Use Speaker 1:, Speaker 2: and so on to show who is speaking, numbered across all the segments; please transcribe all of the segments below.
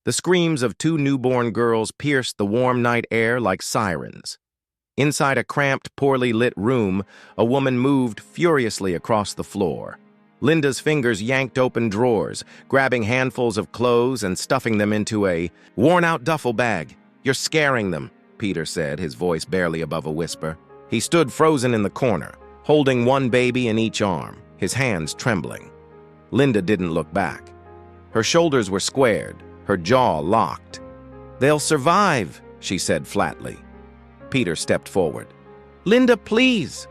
Speaker 1: The screams of two newborn girls pierced the warm night air like sirens. Inside a cramped, poorly lit room, a woman moved furiously across the floor. Linda's fingers yanked open drawers, grabbing handfuls of clothes and stuffing them into a worn-out duffel bag. "You're scaring them," Peter said, his voice barely above a whisper. He stood frozen in the corner, holding one baby in each arm, his hands trembling. Linda didn't look back. Her shoulders were squared, her jaw locked. "They'll survive," she said flatly. Peter stepped forward. "Linda, please,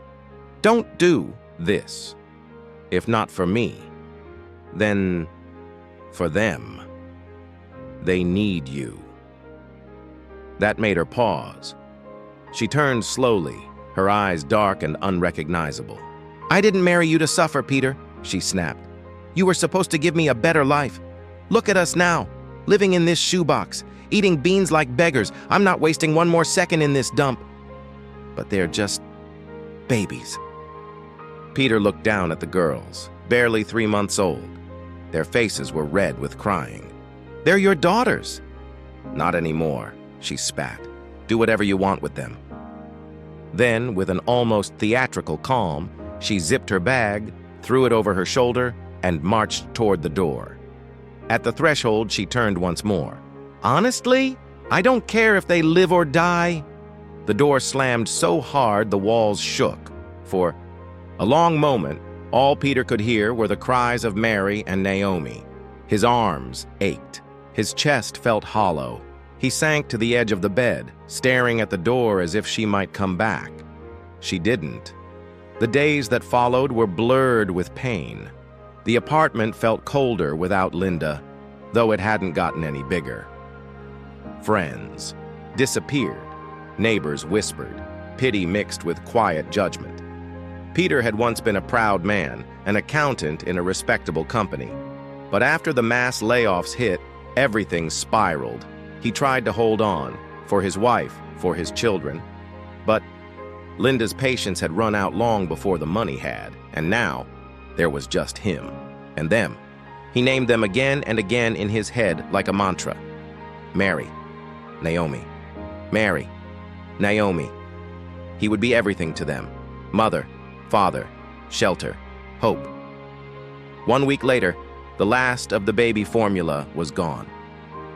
Speaker 1: don't do this. If not for me, then for them. They need you." That made her pause. She turned slowly, her eyes dark and unrecognizable. "I didn't marry you to suffer, Peter," she snapped. "You were supposed to give me a better life. Look at us now, living in this shoebox, eating beans like beggars. I'm not wasting one more second in this dump." "But they're just babies." Peter looked down at the girls, barely 3 months old. Their faces were red with crying. "They're your daughters." "Not anymore," she spat. "Do whatever you want with them." Then, with an almost theatrical calm, she zipped her bag, threw it over her shoulder, and marched toward the door. At the threshold, she turned once more. "Honestly, I don't care if they live or die." The door slammed so hard the walls shook. For a long moment, all Peter could hear were the cries of Mary and Naomi. His arms ached. His chest felt hollow. He sank to the edge of the bed, staring at the door as if she might come back. She didn't. The days that followed were blurred with pain. The apartment felt colder without Linda, though it hadn't gotten any bigger. Friends disappeared. Neighbors whispered, pity mixed with quiet judgment. Peter had once been a proud man, an accountant in a respectable company. But after the mass layoffs hit, everything spiraled. He tried to hold on, for his wife, for his children. But Linda's patience had run out long before the money had, and now there was just him and them. He named them again and again in his head like a mantra. Mary, Naomi, Mary, Naomi. He would be everything to them. Mother, father, shelter, hope. 1 week later, the last of the baby formula was gone.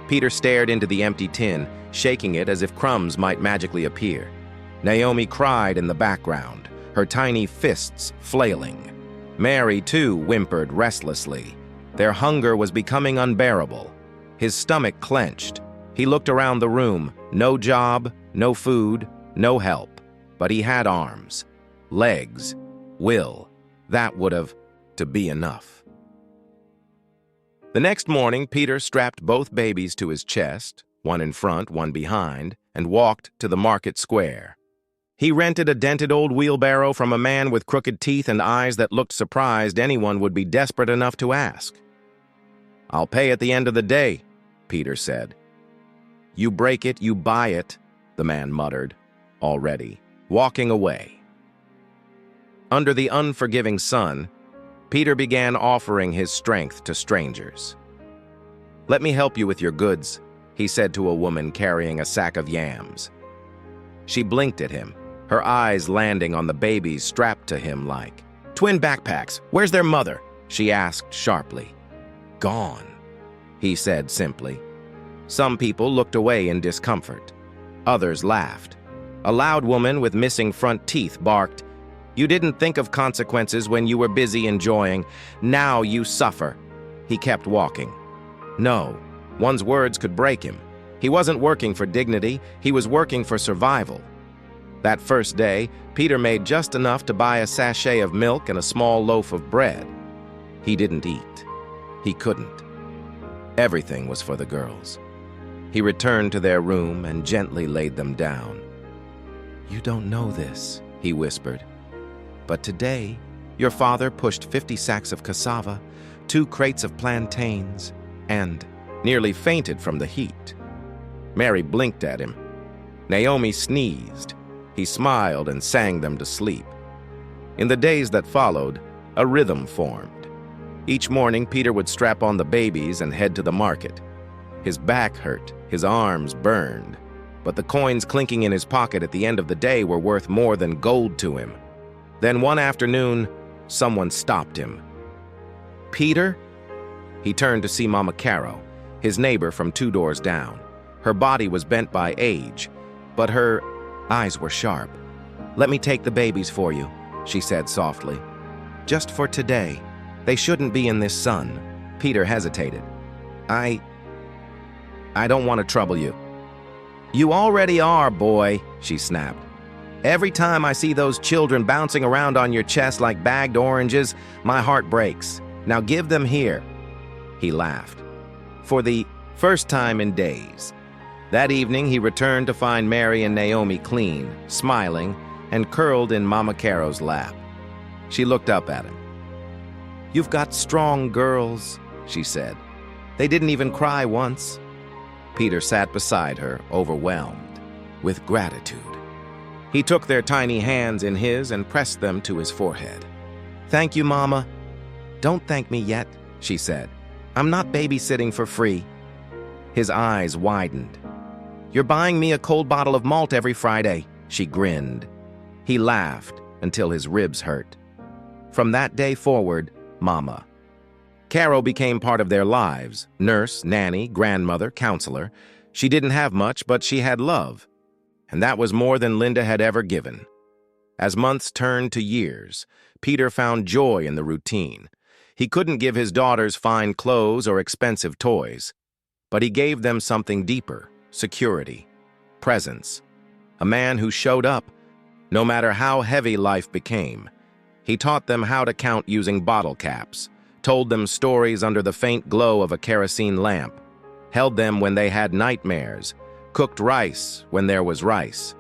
Speaker 1: Peter stared into the empty tin, shaking it as if crumbs might magically appear. Naomi cried in the background, her tiny fists flailing. Mary, too, whimpered restlessly. Their hunger was becoming unbearable. His stomach clenched. He looked around the room. No job, no food, no help. But he had arms, legs, will. That would have to be enough. The next morning, Peter strapped both babies to his chest, one in front, one behind, and walked to the market square. He rented a dented old wheelbarrow from a man with crooked teeth and eyes that looked surprised anyone would be desperate enough to ask. "I'll pay at the end of the day," Peter said. "You break it, you buy it," the man muttered, already, walking away. Under the unforgiving sun, Peter began offering his strength to strangers. "Let me help you with your goods," he said to a woman carrying a sack of yams. She blinked at him, her eyes landing on the babies strapped to him like twin backpacks. "Where's their mother?" she asked sharply. "Gone," he said simply. Some people looked away in discomfort. Others laughed. A loud woman with missing front teeth barked, "You didn't think of consequences when you were busy enjoying. Now you suffer." He kept walking. No, one's words could break him. He wasn't working for dignity, he was working for survival. That first day, Peter made just enough to buy a sachet of milk and a small loaf of bread. He didn't eat. He couldn't. Everything was for the girls. He returned to their room and gently laid them down. "You don't know this," he whispered, "but today, your father pushed 50 sacks of cassava, 2 crates of plantains, and nearly fainted from the heat." Mary blinked at him. Naomi sneezed. He smiled and sang them to sleep. In the days that followed, a rhythm formed. Each morning, Peter would strap on the babies and head to the market. His back hurt, his arms burned, but the coins clinking in his pocket at the end of the day were worth more than gold to him. Then one afternoon, someone stopped him. "Peter?" He turned to see Mama Caro, his neighbor from 2 doors down. Her body was bent by age, but her eyes were sharp. "Let me take the babies for you," she said softly. "Just for today. They shouldn't be in this sun." Peter hesitated. I don't want to trouble you." "You already are, boy," she snapped. "Every time I see those children bouncing around on your chest like bagged oranges, my heart breaks. Now give them here." He laughed. For the first time in days. That evening, he returned to find Mary and Naomi clean, smiling, and curled in Mama Caro's lap. She looked up at him. "You've got strong girls," she said. "They didn't even cry once." Peter sat beside her, overwhelmed with gratitude. He took their tiny hands in his and pressed them to his forehead. "Thank you, Mama." "Don't thank me yet," she said. "I'm not babysitting for free." His eyes widened. "You're buying me a cold bottle of malt every Friday," she grinned. He laughed until his ribs hurt. From that day forward, Mama Caro became part of their lives, nurse, nanny, grandmother, counselor. She didn't have much, but she had love. And that was more than Linda had ever given. As months turned to years, Peter found joy in the routine. He couldn't give his daughters fine clothes or expensive toys, but he gave them something deeper: security, presence. A man who showed up, no matter how heavy life became. He taught them how to count using bottle caps, told them stories under the faint glow of a kerosene lamp, held them when they had nightmares, cooked rice when there was rice,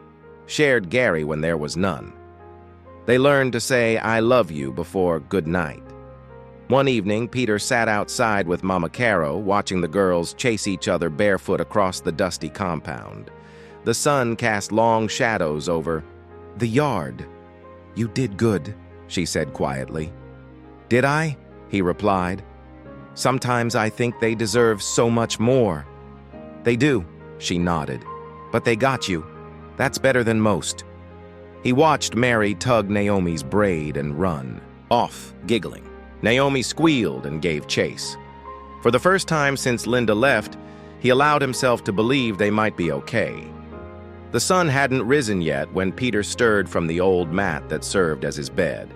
Speaker 1: shared Gary when there was none. They learned to say, "I love you," before good night. One evening, Peter sat outside with Mama Caro, watching the girls chase each other barefoot across the dusty compound. The sun cast long shadows over the yard. "You did good," she said quietly. "Did I?" he replied. "Sometimes I think they deserve so much more." "They do," she nodded. "But they got you. That's better than most." He watched Mary tug Naomi's braid and run, off, giggling. Naomi squealed and gave chase. For the first time since Linda left, he allowed himself to believe they might be okay. The sun hadn't risen yet when Peter stirred from the old mat that served as his bed.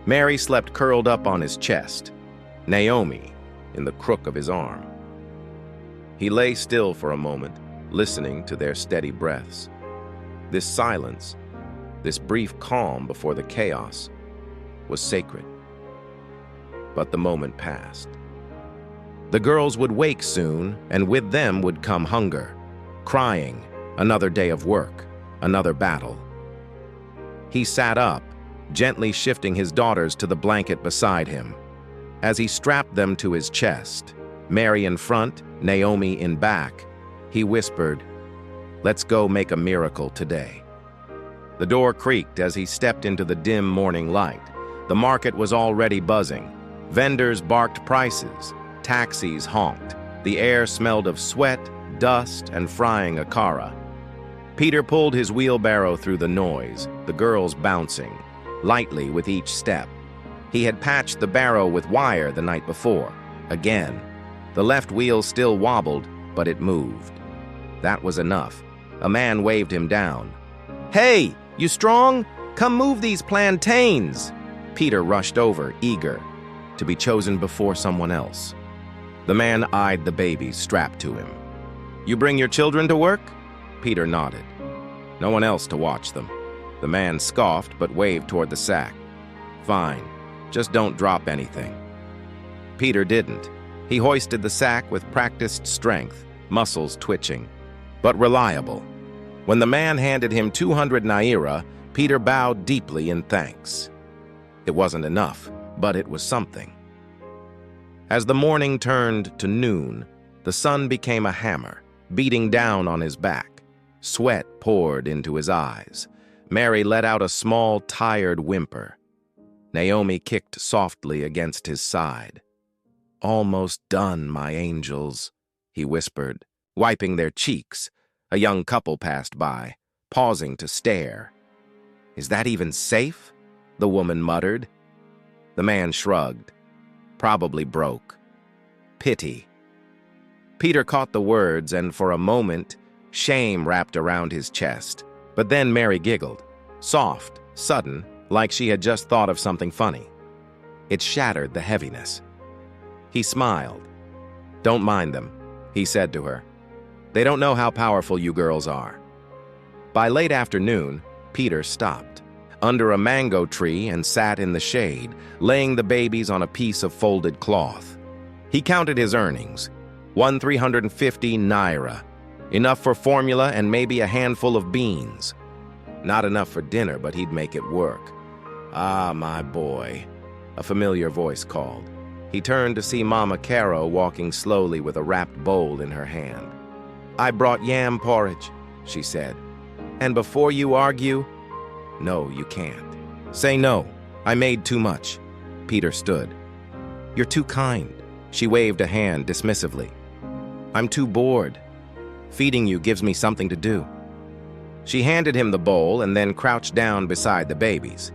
Speaker 1: Mary slept curled up on his chest, Naomi in the crook of his arm. He lay still for a moment, listening to their steady breaths. This silence, this brief calm before the chaos, was sacred. But the moment passed. The girls would wake soon, and with them would come hunger, crying, another day of work, another battle. He sat up, gently shifting his daughters to the blanket beside him. As he strapped them to his chest, Mary in front, Naomi in back, he whispered, "Let's go make a miracle today." The door creaked as he stepped into the dim morning light. The market was already buzzing. Vendors barked prices. Taxis honked. The air smelled of sweat, dust, and frying akara. Peter pulled his wheelbarrow through the noise, the girls bouncing, lightly with each step. He had patched the barrow with wire the night before. Again. The left wheel still wobbled, but it moved. That was enough. A man waved him down. "Hey, you strong? Come move these plantains!" Peter rushed over, eager, to be chosen before someone else. The man eyed the babies strapped to him. "You bring your children to work?" Peter nodded. "No one else to watch them." The man scoffed but waved toward the sack. "Fine, just don't drop anything." Peter didn't. He hoisted the sack with practiced strength, muscles twitching, but reliable. When the man handed him 200 naira, Peter bowed deeply in thanks. It wasn't enough, but it was something. As the morning turned to noon, the sun became a hammer, beating down on his back. Sweat poured into his eyes. Mary let out a small, tired whimper. Naomi kicked softly against his side. "Almost done, my angels," he whispered, wiping their cheeks. A young couple passed by, pausing to stare. Is that even safe? The woman muttered. The man shrugged. Probably broke. Pity. Peter caught the words, and for a moment, shame wrapped around his chest. But then Mary giggled, soft, sudden, like she had just thought of something funny. It shattered the heaviness. He smiled. Don't mind them, he said to her. They don't know how powerful you girls are. By late afternoon, Peter stopped under a mango tree and sat in the shade, laying the babies on a piece of folded cloth. He counted his earnings, 1,350 naira, enough for formula and maybe a handful of beans. Not enough for dinner, but he'd make it work. Ah, my boy, a familiar voice called. He turned to see Mama Caro walking slowly with a wrapped bowl in her hand. I brought yam porridge, she said. And before you argue, no, you can't. Say no, I made too much. Peter stood. You're too kind. She waved a hand dismissively. I'm too bored. Feeding you gives me something to do. She handed him the bowl and then crouched down beside the babies.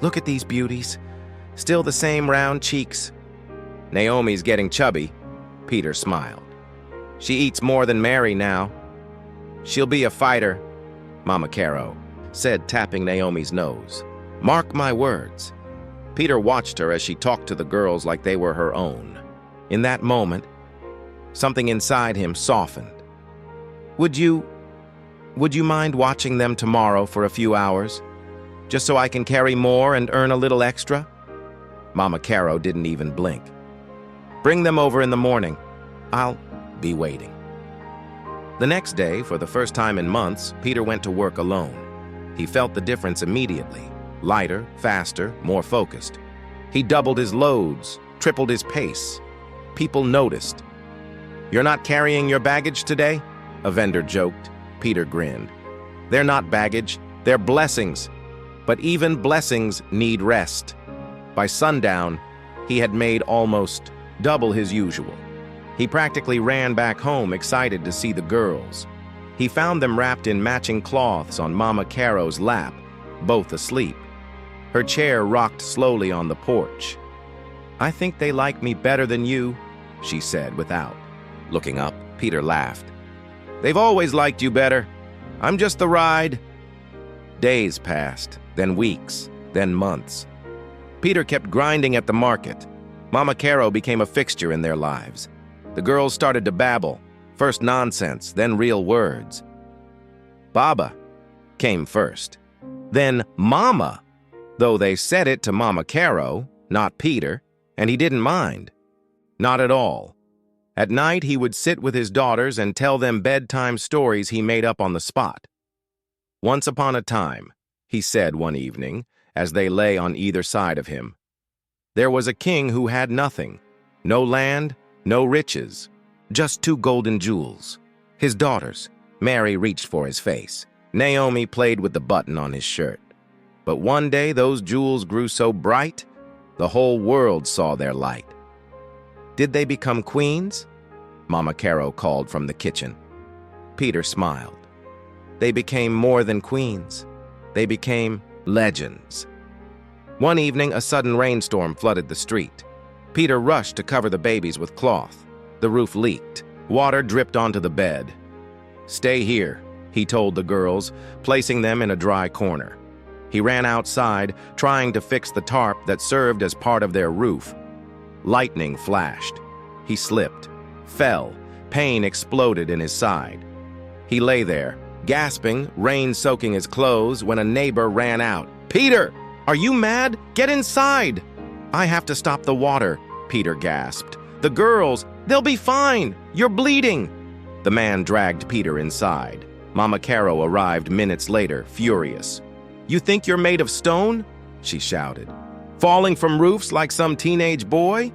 Speaker 1: Look at these beauties. Still the same round cheeks. Naomi's getting chubby. Peter smiled. She eats more than Mary now. She'll be a fighter, Mama Caro said, tapping Naomi's nose. Mark my words. Peter watched her as she talked to the girls like they were her own. In that moment, something inside him softened. Would you mind watching them tomorrow for a few hours? Just so I can carry more and earn a little extra? Mama Caro didn't even blink. Bring them over in the morning. I'll be waiting. The next day, for the first time in months, Peter went to work alone. He felt the difference immediately. Lighter, faster, more focused. He doubled his loads, tripled his pace. People noticed. You're not carrying your baggage today? A vendor joked. Peter grinned. They're not baggage, they're blessings. But even blessings need rest. By sundown, he had made almost double his usual. He practically ran back home, excited to see the girls. He found them wrapped in matching cloths on Mama Caro's lap, both asleep. Her chair rocked slowly on the porch. I think they like me better than you, she said without looking up. Peter laughed. They've always liked you better. I'm just the ride. Days passed, then weeks, then months. Peter kept grinding at the market. Mama Caro became a fixture in their lives. The girls started to babble, first nonsense, then real words. Baba came first, then Mama, though they said it to Mama Caro, not Peter, and he didn't mind. Not at all. At night, he would sit with his daughters and tell them bedtime stories he made up on the spot. Once upon a time, he said one evening, as they lay on either side of him, there was a king who had nothing, no land, no riches, just 2 golden jewels. His daughters. Mary reached for his face. Naomi played with the button on his shirt. But one day those jewels grew so bright, the whole world saw their light. Did they become queens? Mama Caro called from the kitchen. Peter smiled. They became more than queens. They became legends. One evening, a sudden rainstorm flooded the street. Peter rushed to cover the babies with cloth. The roof leaked. Water dripped onto the bed. Stay here, he told the girls, placing them in a dry corner. He ran outside, trying to fix the tarp that served as part of their roof. Lightning flashed. He slipped, fell. Pain exploded in his side. He lay there, gasping, rain soaking his clothes, when a neighbor ran out. Peter, are you mad? Get inside! I have to stop the water, Peter gasped. The girls, they'll be fine. You're bleeding. The man dragged Peter inside. Mama Caro arrived minutes later, furious. You think you're made of stone? She shouted. Falling from roofs like some teenage boy?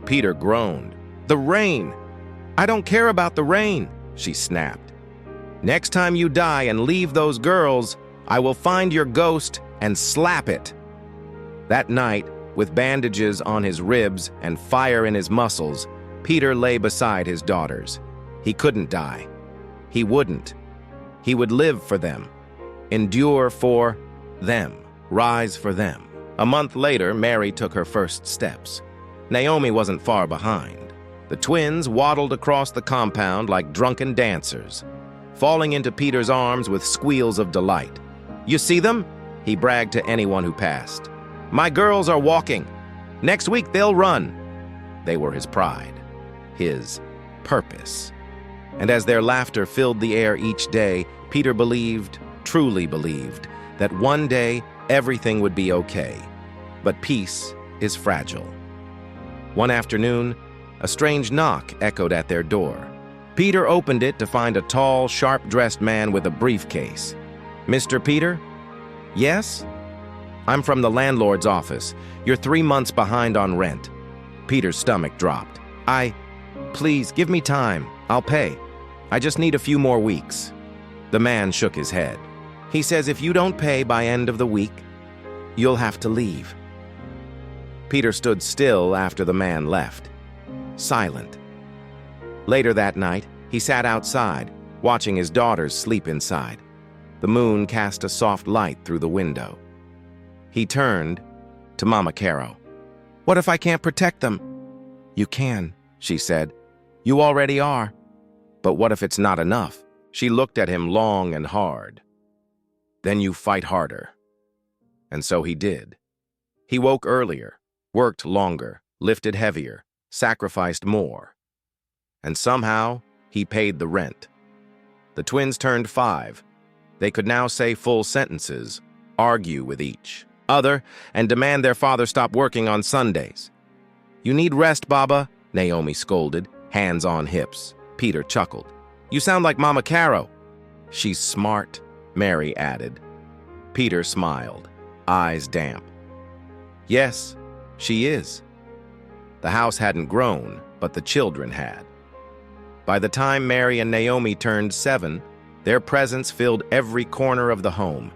Speaker 1: Peter groaned. The rain. I don't care about the rain, she snapped. Next time you die and leave those girls, I will find your ghost and slap it. That night, with bandages on his ribs and fire in his muscles, Peter lay beside his daughters. He couldn't die. He wouldn't. He would live for them, endure for them, rise for them. A month later, Mary took her first steps. Naomi wasn't far behind. The twins waddled across the compound like drunken dancers, falling into Peter's arms with squeals of delight. "You see them?" he bragged to anyone who passed. "My girls are walking. Next week they'll run." They were his pride, his purpose. And as their laughter filled the air each day, Peter believed, truly believed, that one day everything would be okay. But peace is fragile. One afternoon, a strange knock echoed at their door. Peter opened it to find a tall, sharp-dressed man with a briefcase. "Mr. Peter?" "Yes?" "I'm from the landlord's office. You're 3 months behind on rent." Peter's stomach dropped. Please, give me time. I'll pay. I just need a few more weeks." The man shook his head. He says if you don't pay by end of the week, you'll have to leave. Peter stood still after the man left, silent. Later that night, he sat outside, watching his daughters sleep inside. The moon cast a soft light through the window. He turned to Mama Caro. "What if I can't protect them?" "You can," she said. "You already are." "But what if it's not enough?" She looked at him long and hard. "Then you fight harder." And so he did. He woke earlier, worked longer, lifted heavier, sacrificed more. And somehow, he paid the rent. The twins turned 5. They could now say full sentences, argue with each other, and demand their father stop working on Sundays. "You need rest, Baba," Naomi scolded, hands on hips. Peter chuckled. "You sound like Mama Caro." "She's smart," Mary added. Peter smiled, eyes damp. "Yes, she is." The house hadn't grown, but the children had. By the time Mary and Naomi turned 7, their presence filled every corner of the home.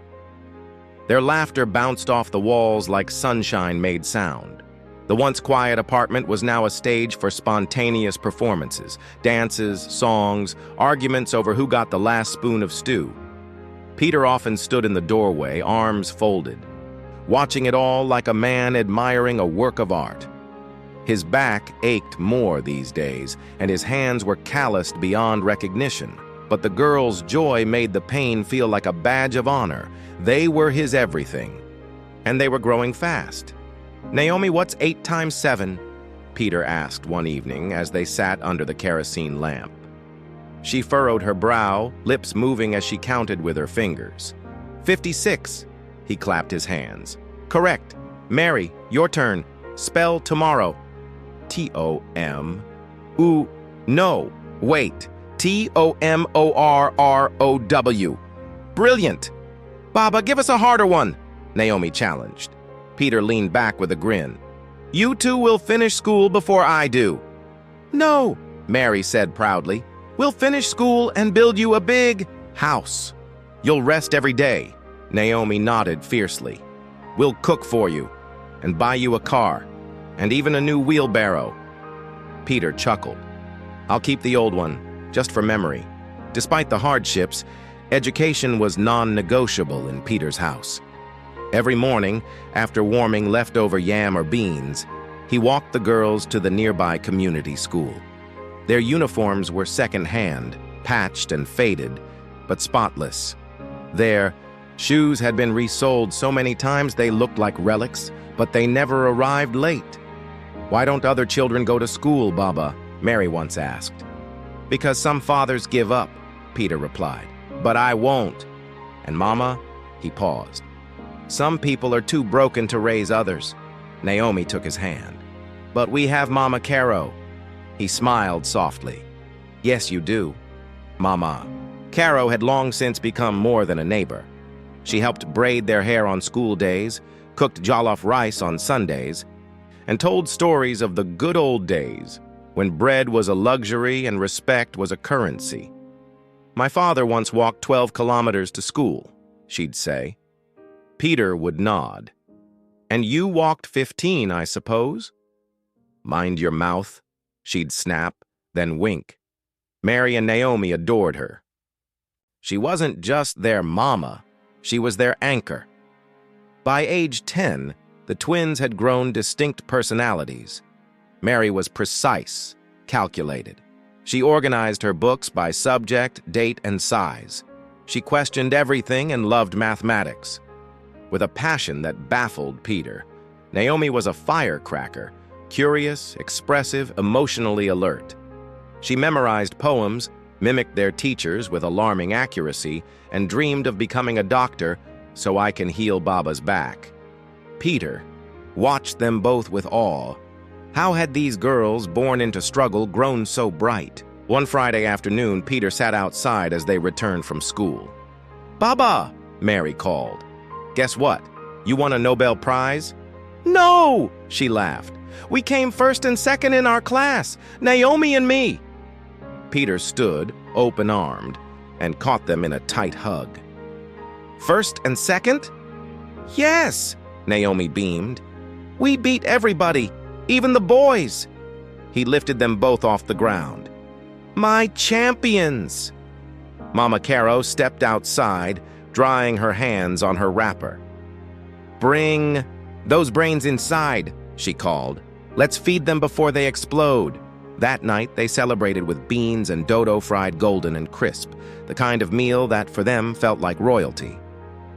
Speaker 1: Their laughter bounced off the walls like sunshine made sound. The once quiet apartment was now a stage for spontaneous performances, dances, songs, arguments over who got the last spoon of stew. Peter often stood in the doorway, arms folded, watching it all like a man admiring a work of art. His back ached more these days, and his hands were calloused beyond recognition. But the girls' joy made the pain feel like a badge of honor. They were his everything. And they were growing fast. "Naomi, what's 8 times 7? Peter asked one evening as they sat under the kerosene lamp. She furrowed her brow, lips moving as she counted with her fingers. 56. He clapped his hands. "Correct. Mary, your turn. Spell tomorrow." T-O-M. Ooh, no, wait. T-O-M-O-R-R-O-W. Brilliant. "Baba, give us a harder one," Naomi challenged. Peter leaned back with a grin. "You two will finish school before I do." "No," Mary said proudly. "We'll finish school and build you a big house. You'll rest every day." Naomi nodded fiercely. "We'll cook for you and buy you a car and even a new wheelbarrow." Peter chuckled. "I'll keep the old one, just for memory." Despite the hardships, education was non-negotiable in Peter's house. Every morning, after warming leftover yam or beans, he walked the girls to the nearby community school. Their uniforms were second-hand, patched and faded, but spotless. Their shoes had been resoled so many times they looked like relics, but they never arrived late. "Why don't other children go to school, Baba?" Mary once asked. "Because some fathers give up," Peter replied. "But I won't." "And Mama?" He paused. "Some people are too broken to raise others." Naomi took his hand. "But we have Mama Caro." He smiled softly. "Yes, you do." Mama Caro had long since become more than a neighbor. She helped braid their hair on school days, cooked jollof rice on Sundays, and told stories of the good old days when bread was a luxury and respect was a currency. "My father once walked 12 kilometers to school," she'd say. Peter would nod. "And you walked 15, I suppose?" "Mind your mouth," She'd snap, then wink. Mary and Naomi adored her. She wasn't just their mama, she was their anchor. By age 10, the twins had grown distinct personalities. Mary was precise, calculated. She organized her books by subject, date, and size. She questioned everything and loved mathematics. With a passion that baffled Peter, Naomi was a firecracker, curious, expressive, emotionally alert. She memorized poems, mimicked their teachers with alarming accuracy, and dreamed of becoming a doctor so I can heal Baba's back. Peter watched them both with awe. How had these girls, born into struggle, grown so bright? One Friday afternoon, Peter sat outside as they returned from school. "Baba!" Mary called. "Guess what? You won a Nobel Prize?" "No!" she laughed. "We came first and second in our class, Naomi and me." Peter stood, open-armed, and caught them in a tight hug. "First and second?" "Yes," Naomi beamed. "We beat everybody, even the boys." He lifted them both off the ground. "My champions!" Mama Caro stepped outside, drying her hands on her wrapper. "Bring those brains inside," she called. "Let's feed them before they explode." That night, they celebrated with beans and dodo fried golden and crisp, the kind of meal that for them felt like royalty.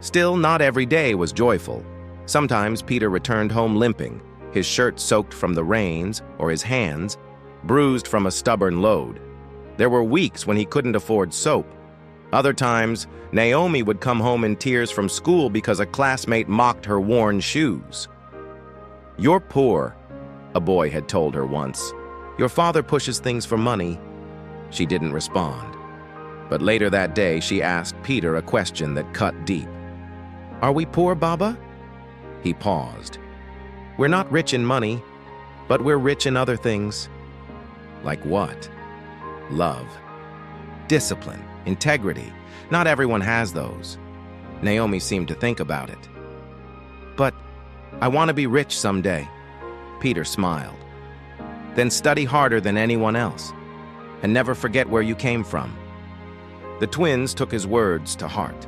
Speaker 1: Still, not every day was joyful. Sometimes Peter returned home limping, his shirt soaked from the rains, or his hands bruised from a stubborn load. There were weeks when he couldn't afford soap. Other times, Naomi would come home in tears from school because a classmate mocked her worn shoes. "You're poor," a boy had told her once. "Your father pushes things for money." She didn't respond. But later that day, she asked Peter a question that cut deep. "Are we poor, Baba?" He paused. "We're not rich in money, but we're rich in other things." "Like what?" "Love, discipline, integrity. Not everyone has those." Naomi seemed to think about it. "But I want to be rich someday." Peter smiled. "Then study harder than anyone else, and never forget where you came from." The twins took his words to heart.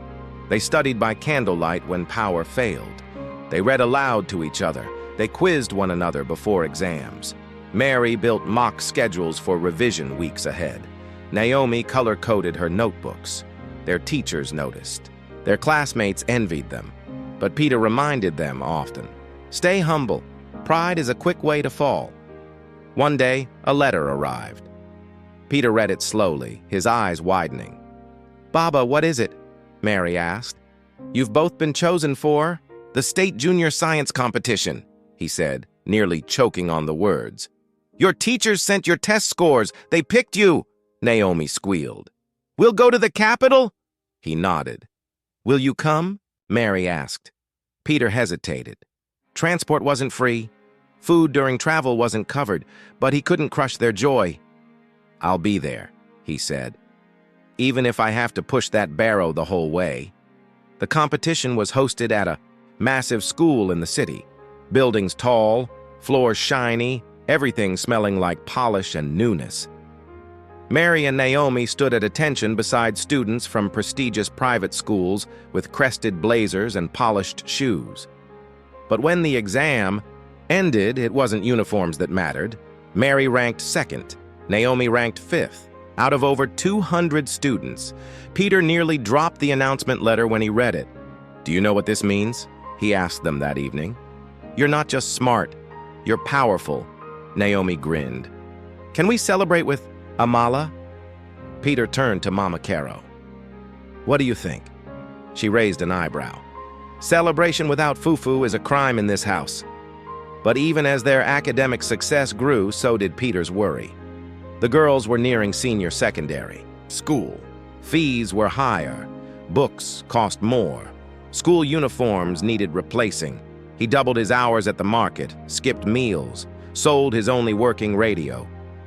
Speaker 1: They studied by candlelight when power failed. They read aloud to each other. They quizzed one another before exams. Mary built mock schedules for revision weeks ahead. Naomi color-coded her notebooks. Their teachers noticed. Their classmates envied them. But Peter reminded them often, "Stay humble. Pride is a quick way to fall." One day, a letter arrived. Peter read it slowly, his eyes widening. "Baba, what is it?" Mary asked. "You've both been chosen for the state junior science competition," he said, nearly choking on the words. "Your teachers sent your test scores. They picked you," Naomi squealed. "We'll go to the Capitol?" He nodded. "Will you come?" Mary asked. Peter hesitated. Transport wasn't free. Food during travel wasn't covered, but he couldn't crush their joy. "I'll be there," he said, "even if I have to push that barrow the whole way." The competition was hosted at a massive school in the city. Buildings tall, floors shiny, everything smelling like polish and newness. Mary and Naomi stood at attention beside students from prestigious private schools with crested blazers and polished shoes. But when the exam ended, it wasn't uniforms that mattered. Mary ranked second, Naomi ranked fifth. Out of over 200 students, Peter nearly dropped the announcement letter when he read it. "Do you know what this means?" he asked them that evening. "You're not just smart, you're powerful." Naomi grinned. "Can we celebrate with Amala?" Peter turned to Mama Caro. "What do you think?" She raised an eyebrow. "Celebration without fufu is a crime in this house." But even as their academic success grew, so did Peter's worry. The girls were nearing senior secondary school. Fees were higher. Books cost more. School uniforms needed replacing. He doubled his hours at the market, skipped meals, sold his only working radio.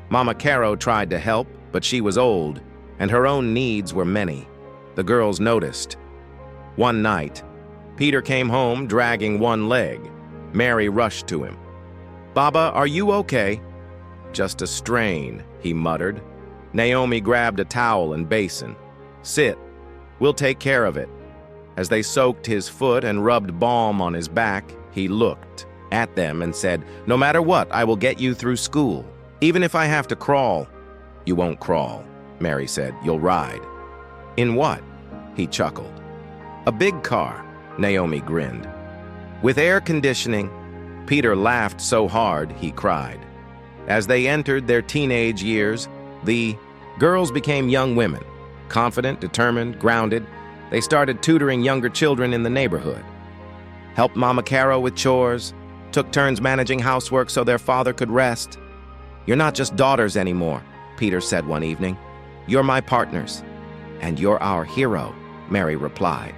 Speaker 1: Mama Caro tried to help, but she was old, and her own needs were many. The girls noticed. One night, Peter came home dragging one leg. Mary rushed to him. "Baba, are you okay?" Just a strain, he muttered. Naomi grabbed a towel and basin. Sit. We'll take care of it. As they soaked his foot and rubbed balm on his back, he looked at them and said, "No matter what, I will get you through school. Even if I have to crawl." "You won't crawl," Mary said. "You'll ride." "In what?" He chuckled. "A big car," Naomi grinned. "With air conditioning." Peter laughed so hard he cried. As they entered their teenage years, the girls became young women. Confident, determined, grounded, they started tutoring younger children in the neighborhood. Helped Mama Caro with chores, took turns managing housework so their father could rest. "You're not just daughters anymore," Peter said one evening. "You're my partners." "And you're our hero," Mary replied.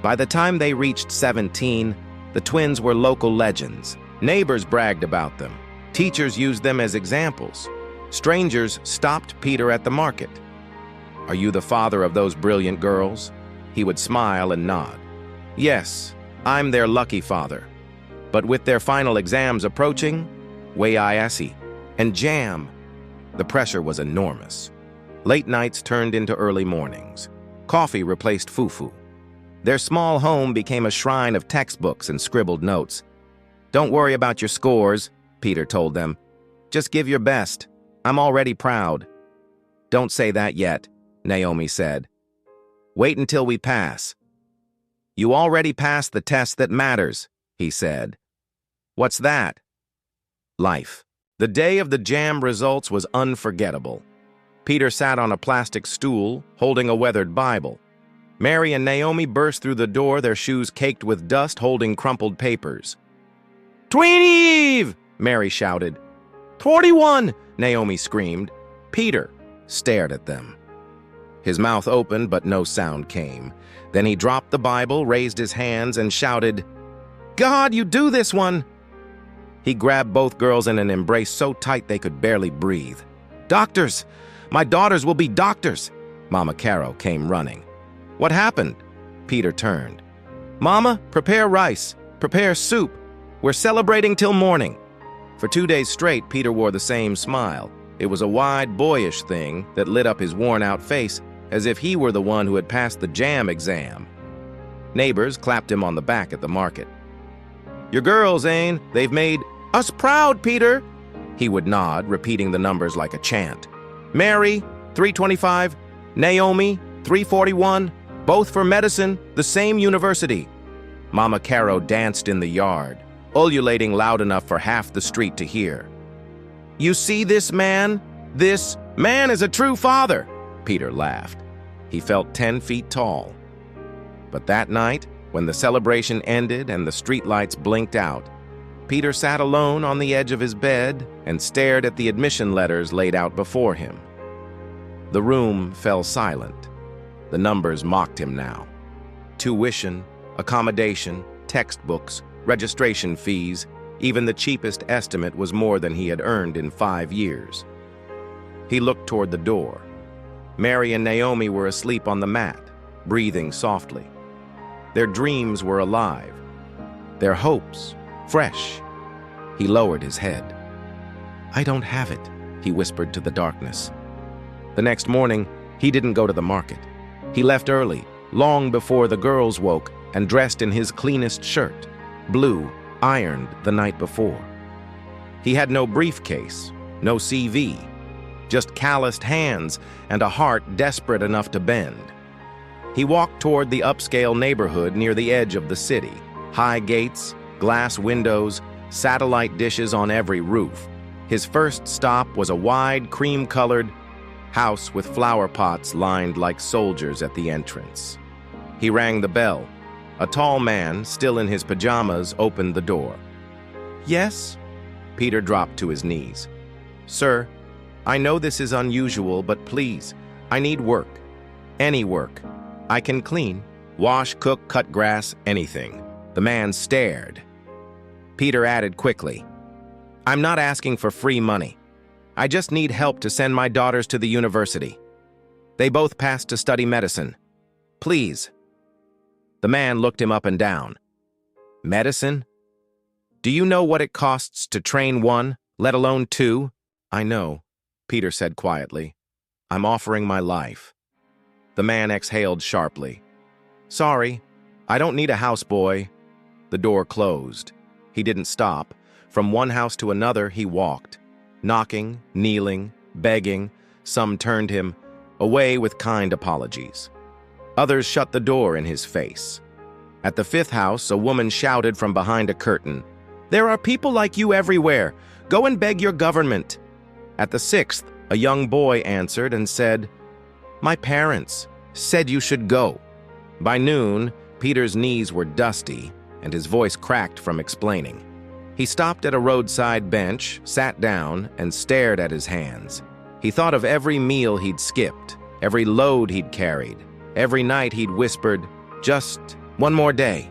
Speaker 1: By the time they reached 17, the twins were local legends. Neighbors bragged about them. Teachers used them as examples. Strangers stopped Peter at the market. "Are you the father of those brilliant girls?" He would smile and nod. "Yes, I'm their lucky father." But with their final exams approaching, WAISE, and JAM, the pressure was enormous. Late nights turned into early mornings. Coffee replaced fufu. Their small home became a shrine of textbooks and scribbled notes. "Don't worry about your scores," Peter told them. "Just give your best. I'm already proud." "Don't say that yet," Naomi said. "Wait until we pass." "You already passed the test that matters," he said. "What's that?" Life. The day of the JAM results was unforgettable. Peter sat on a plastic stool, holding a weathered Bible. Mary and Naomi burst through the door, their shoes caked with dust, holding crumpled papers. "Tweenie!" Mary shouted. 41! Naomi screamed. Peter stared at them. His mouth opened, but no sound came. Then he dropped the Bible, raised his hands, and shouted, "God, you do this one!" He grabbed both girls in an embrace so tight they could barely breathe. "Doctors! My daughters will be doctors!" Mama Caro came running. "What happened?" Peter turned. "Mama, prepare rice. Prepare soup. We're celebrating till morning." For 2 days straight, Peter wore the same smile. It was a wide, boyish thing that lit up his worn-out face, as if he were the one who had passed the JAM exam. Neighbors clapped him on the back at the market. "Your girls, Ain, they've made us proud, Peter." He would nod, repeating the numbers like a chant. "Mary, 325. Naomi, 341. Both for medicine, the same university." Mama Caro danced in the yard, ululating loud enough for half the street to hear. "You see this man? This man is a true father," Peter laughed. He felt 10 feet tall. But that night, when the celebration ended and the streetlights blinked out, Peter sat alone on the edge of his bed and stared at the admission letters laid out before him. The room fell silent. The numbers mocked him now. Tuition, accommodation, textbooks, registration fees, even the cheapest estimate was more than he had earned in 5 years. He looked toward the door. Mary and Naomi were asleep on the mat, breathing softly. Their dreams were alive, their hopes fresh. He lowered his head. "I don't have it," he whispered to the darkness. The next morning, he didn't go to the market. He left early, long before the girls woke, and dressed in his cleanest shirt, blue, ironed the night before. He had no briefcase, no CV, just calloused hands and a heart desperate enough to bend. He walked toward the upscale neighborhood near the edge of the city. High gates, glass windows, satellite dishes on every roof. His first stop was a wide, cream-colored house with flower pots lined like soldiers at the entrance. He rang the bell. A tall man, still in his pajamas, opened the door. "Yes?" Peter dropped to his knees. "Sir, I know this is unusual, but please, I need work. Any work. I can clean, wash, cook, cut grass, anything." The man stared. Peter added quickly, "I'm not asking for free money. I just need help to send my daughters to the university. They both passed to study medicine. Please." The man looked him up and down. "Medicine? Do you know what it costs to train one, let alone two?" I know, Peter said quietly. I'm offering my life. The man exhaled sharply. Sorry, I don't need a houseboy. The door closed. He didn't stop. From one house to another he walked, knocking, kneeling, begging. Some turned him away with kind apologies. Others shut the door in his face. At the fifth house, a woman shouted from behind a curtain, "There are people like you everywhere. Go and beg your government." At the sixth, a young boy answered and said, "My parents said you should go." By noon, Peter's knees were dusty and his voice cracked from explaining. He stopped at a roadside bench, sat down, and stared at his hands. He thought of every meal he'd skipped, every load he'd carried, every night he'd whispered, "Just one more day."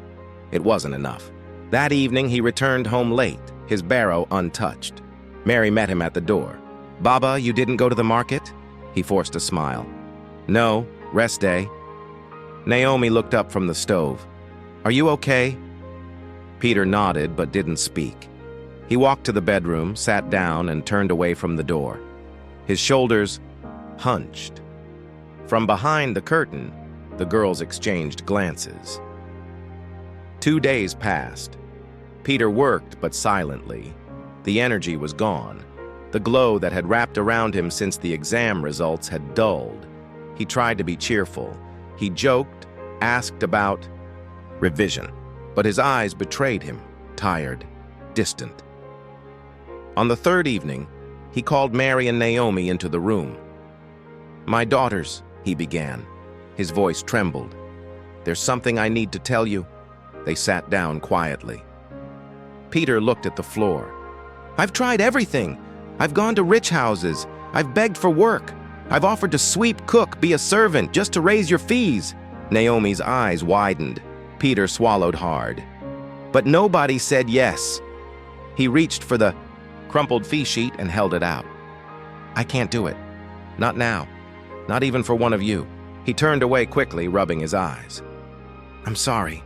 Speaker 1: It wasn't enough. That evening, he returned home late, his barrow untouched. Mary met him at the door. "Baba, you didn't go to the market?" He forced a smile. "No, rest day." Naomi looked up from the stove. "Are you okay?" Peter nodded but didn't speak. He walked to the bedroom, sat down, and turned away from the door. His shoulders hunched. From behind the curtain, the girls exchanged glances. 2 days passed. Peter worked, but silently. The energy was gone. The glow that had wrapped around him since the exam results had dulled. He tried to be cheerful. He joked, asked about revision, but his eyes betrayed him, tired, distant. On the third evening, he called Mary and Naomi into the room. "My daughters," he began. His voice trembled. "There's something I need to tell you." They sat down quietly. Peter looked at the floor. "I've tried everything. I've gone to rich houses. I've begged for work. I've offered to sweep, cook, be a servant, just to raise your fees." Naomi's eyes widened. Peter swallowed hard. "But nobody said yes." He reached for the crumpled fee sheet and held it out. "I can't do it. Not now. Not even for one of you." He turned away quickly, rubbing his eyes. "I'm sorry."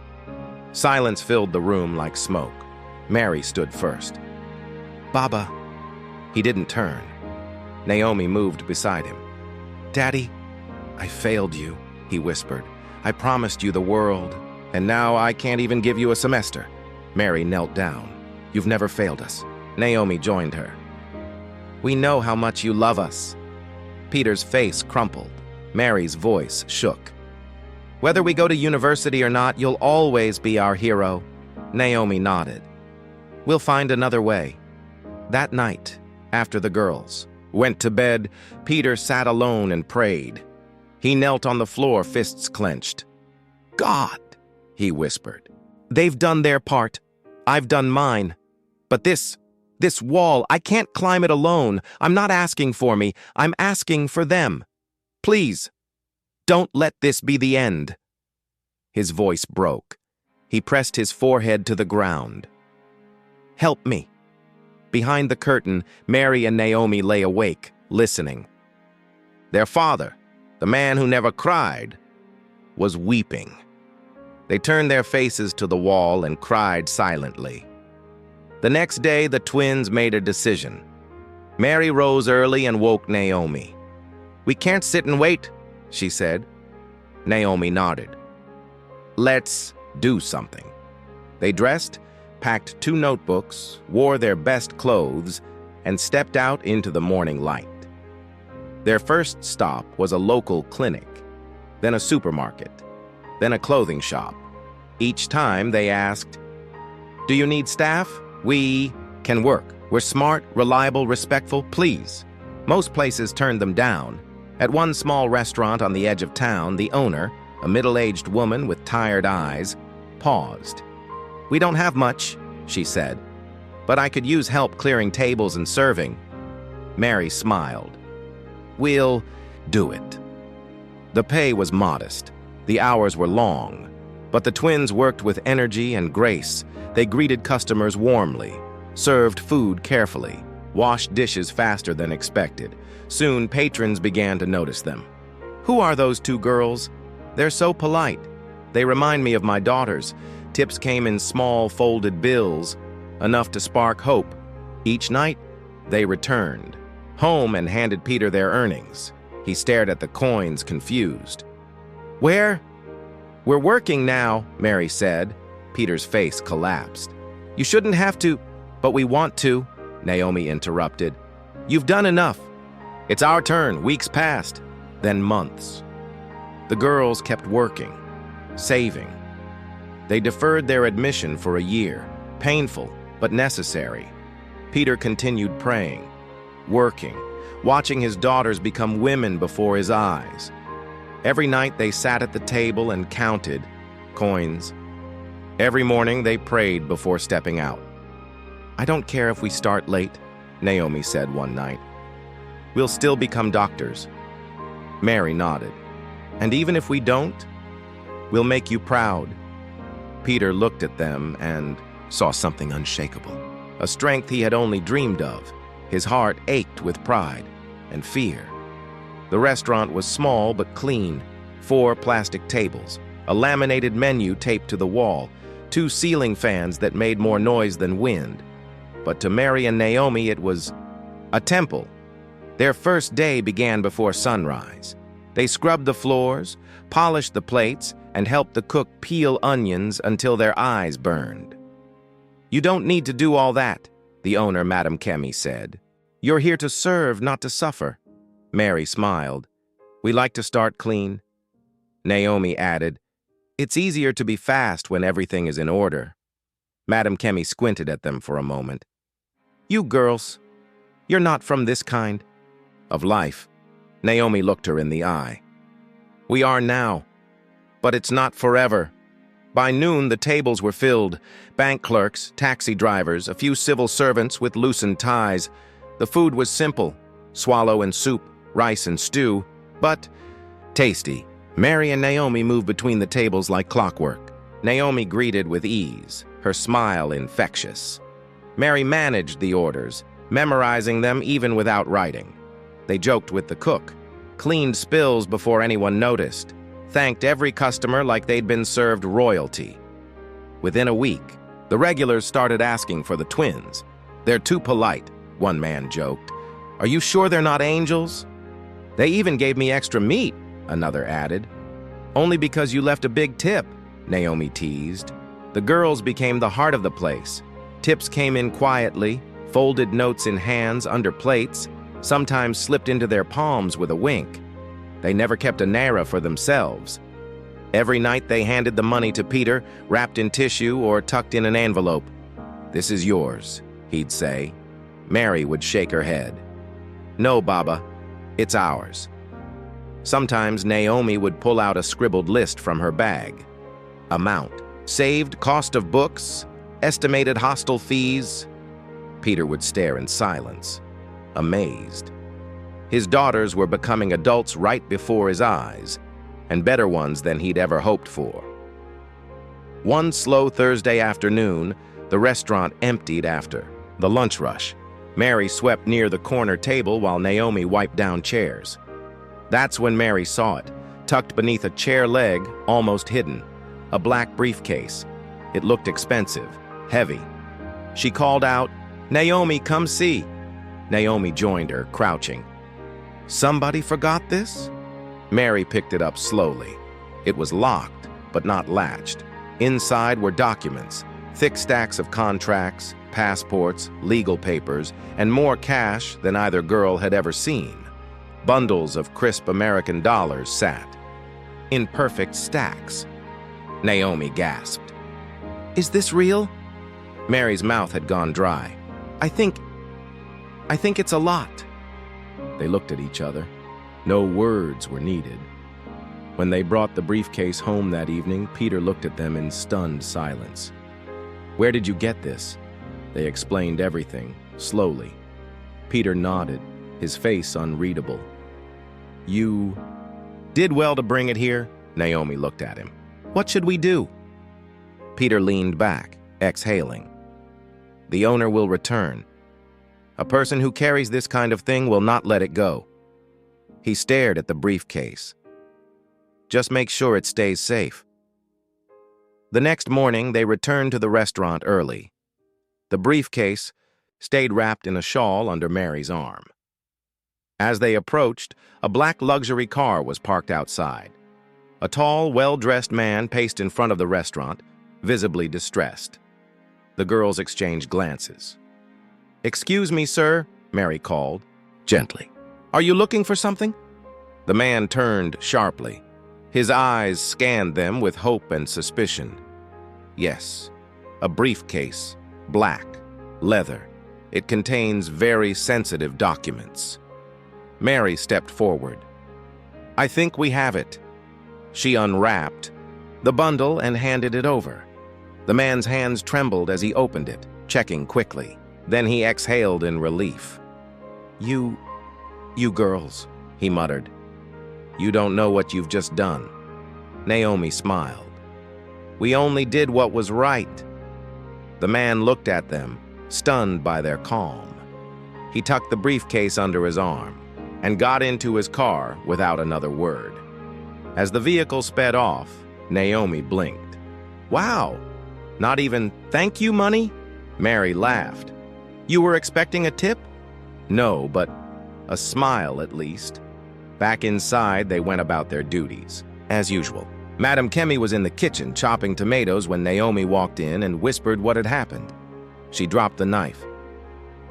Speaker 1: Silence filled the room like smoke. Mary stood first. "Baba." He didn't turn. Naomi moved beside him. "Daddy, I failed you," he whispered. "I promised you the world, and now I can't even give you a semester." Mary knelt down. "You've never failed us." Naomi joined her. "We know how much you love us." Peter's face crumpled. Mary's voice shook. "Whether we go to university or not, you'll always be our hero." Naomi nodded. "We'll find another way." That night, after the girls went to bed, Peter sat alone and prayed. He knelt on the floor, fists clenched. "God," he whispered, "they've done their part. I've done mine. But this wall, I can't climb it alone. I'm not asking for me. I'm asking for them. Please, don't let this be the end." His voice broke. He pressed his forehead to the ground. "Help me." Behind the curtain, Mary and Naomi lay awake, listening. Their father, the man who never cried, was weeping. They turned their faces to the wall and cried silently. The next day, the twins made a decision. Mary rose early and woke Naomi. "We can't sit and wait," she said. Naomi nodded. "Let's do something." They dressed, packed 2 notebooks, wore their best clothes, and stepped out into the morning light. Their first stop was a local clinic, then a supermarket, then a clothing shop. Each time they asked, "Do you need staff? We can work. We're smart, reliable, respectful, please." Most places turned them down. At one small restaurant on the edge of town, the owner, a middle-aged woman with tired eyes, paused. "We don't have much," she said, "but I could use help clearing tables and serving." Mary smiled. "We'll do it." The pay was modest. The hours were long, but the twins worked with energy and grace. They greeted customers warmly, served food carefully, washed dishes faster than expected. Soon, patrons began to notice them. "Who are those 2 girls? They're so polite. They remind me of my daughters." Tips came in small, folded bills, enough to spark hope. Each night, they returned. home and handed Peter their earnings. He stared at the coins, confused. "Where?" "We're working now," Mary said. Peter's face collapsed. "You shouldn't have to." "But we want to," Naomi interrupted. "You've done enough. It's our turn." Weeks passed, then months. The girls kept working, saving. They deferred their admission for a year, painful but necessary. Peter continued praying, working, watching his daughters become women before his eyes. Every night they sat at the table and counted coins. Every morning they prayed before stepping out. "I don't care if we start late," Naomi said one night. "We'll still become doctors." Mary nodded. "And even if we don't, we'll make you proud." Peter looked at them and saw something unshakable, a strength he had only dreamed of. His heart ached with pride and fear. The restaurant was small but clean, 4 plastic tables, a laminated menu taped to the wall, 2 ceiling fans that made more noise than wind. But to Mary and Naomi it was a temple. Their first day began before sunrise. They scrubbed the floors, polished the plates, and helped the cook peel onions until their eyes burned. "You don't need to do all that," the owner, Madam Kemi, said. "You're here to serve, not to suffer." Mary smiled. "We like to start clean." Naomi added, "It's easier to be fast when everything is in order." Madam Kemi squinted at them for a moment. "You girls, you're not from this kind of life." Naomi looked her in the eye. "We are now, but it's not forever." By noon, the tables were filled. Bank clerks, taxi drivers, a few civil servants with loosened ties. The food was simple, swallow and soup, rice and stew, but tasty. Mary and Naomi moved between the tables like clockwork. Naomi greeted with ease, her smile infectious. Mary managed the orders, memorizing them even without writing. They joked with the cook, cleaned spills before anyone noticed, thanked every customer like they'd been served royalty. Within a week, the regulars started asking for the twins. "They're too polite," one man joked. "Are you sure they're not angels?" "They even gave me extra meat," another added. "Only because you left a big tip," Naomi teased. The girls became the heart of the place. Tips came in quietly, folded notes in hands under plates, sometimes slipped into their palms with a wink. They never kept a naira for themselves. Every night they handed the money to Peter, wrapped in tissue or tucked in an envelope. "This is yours," he'd say. Mary would shake her head. "No, Baba, it's ours." Sometimes Naomi would pull out a scribbled list from her bag. Amount, saved cost of books, estimated hostel fees. Peter would stare in silence, amazed. His daughters were becoming adults right before his eyes, and better ones than he'd ever hoped for. One slow Thursday afternoon, the restaurant emptied after the lunch rush. Mary swept near the corner table while Naomi wiped down chairs. That's when Mary saw it, tucked beneath a chair leg, almost hidden. A black briefcase. It looked expensive, heavy. She called out, "Naomi, come see." Naomi joined her, crouching. "Somebody forgot this?" Mary picked it up slowly. It was locked, but not latched. Inside were documents, thick stacks of contracts, passports, legal papers, and more cash than either girl had ever seen. Bundles of crisp American dollars sat in perfect stacks. Naomi gasped. "Is this real?" Mary's mouth had gone dry. I think it's a lot." They looked at each other. No words were needed. When they brought the briefcase home that evening, Peter looked at them in stunned silence. "Where did you get this?" They explained everything, slowly. Peter nodded, his face unreadable. "You did well to bring it here?" Naomi looked at him. "What should we do?" Peter leaned back, exhaling. "The owner will return. A person who carries this kind of thing will not let it go." He stared at the briefcase. "Just make sure it stays safe." The next morning, they returned to the restaurant early. The briefcase stayed wrapped in a shawl under Mary's arm. As they approached, a black luxury car was parked outside. A tall, well-dressed man paced in front of the restaurant, visibly distressed. The girls exchanged glances. "Excuse me, sir," Mary called, gently. "Are you looking for something?" The man turned sharply. His eyes scanned them with hope and suspicion. "Yes, a briefcase, black, leather. It contains very sensitive documents." Mary stepped forward. "I think we have it." She unwrapped the bundle and handed it over. The man's hands trembled as he opened it, checking quickly. Then he exhaled in relief. You girls," he muttered. "You don't know what you've just done." Naomi smiled. "We only did what was right." The man looked at them, stunned by their calm. He tucked the briefcase under his arm and got into his car without another word. As the vehicle sped off, Naomi blinked. "Wow, not even thank you money?" Mary laughed. "You were expecting a tip?" "No, but a smile at least." Back inside, they went about their duties, as usual. Madame Kemi was in the kitchen chopping tomatoes when Naomi walked in and whispered what had happened. She dropped the knife.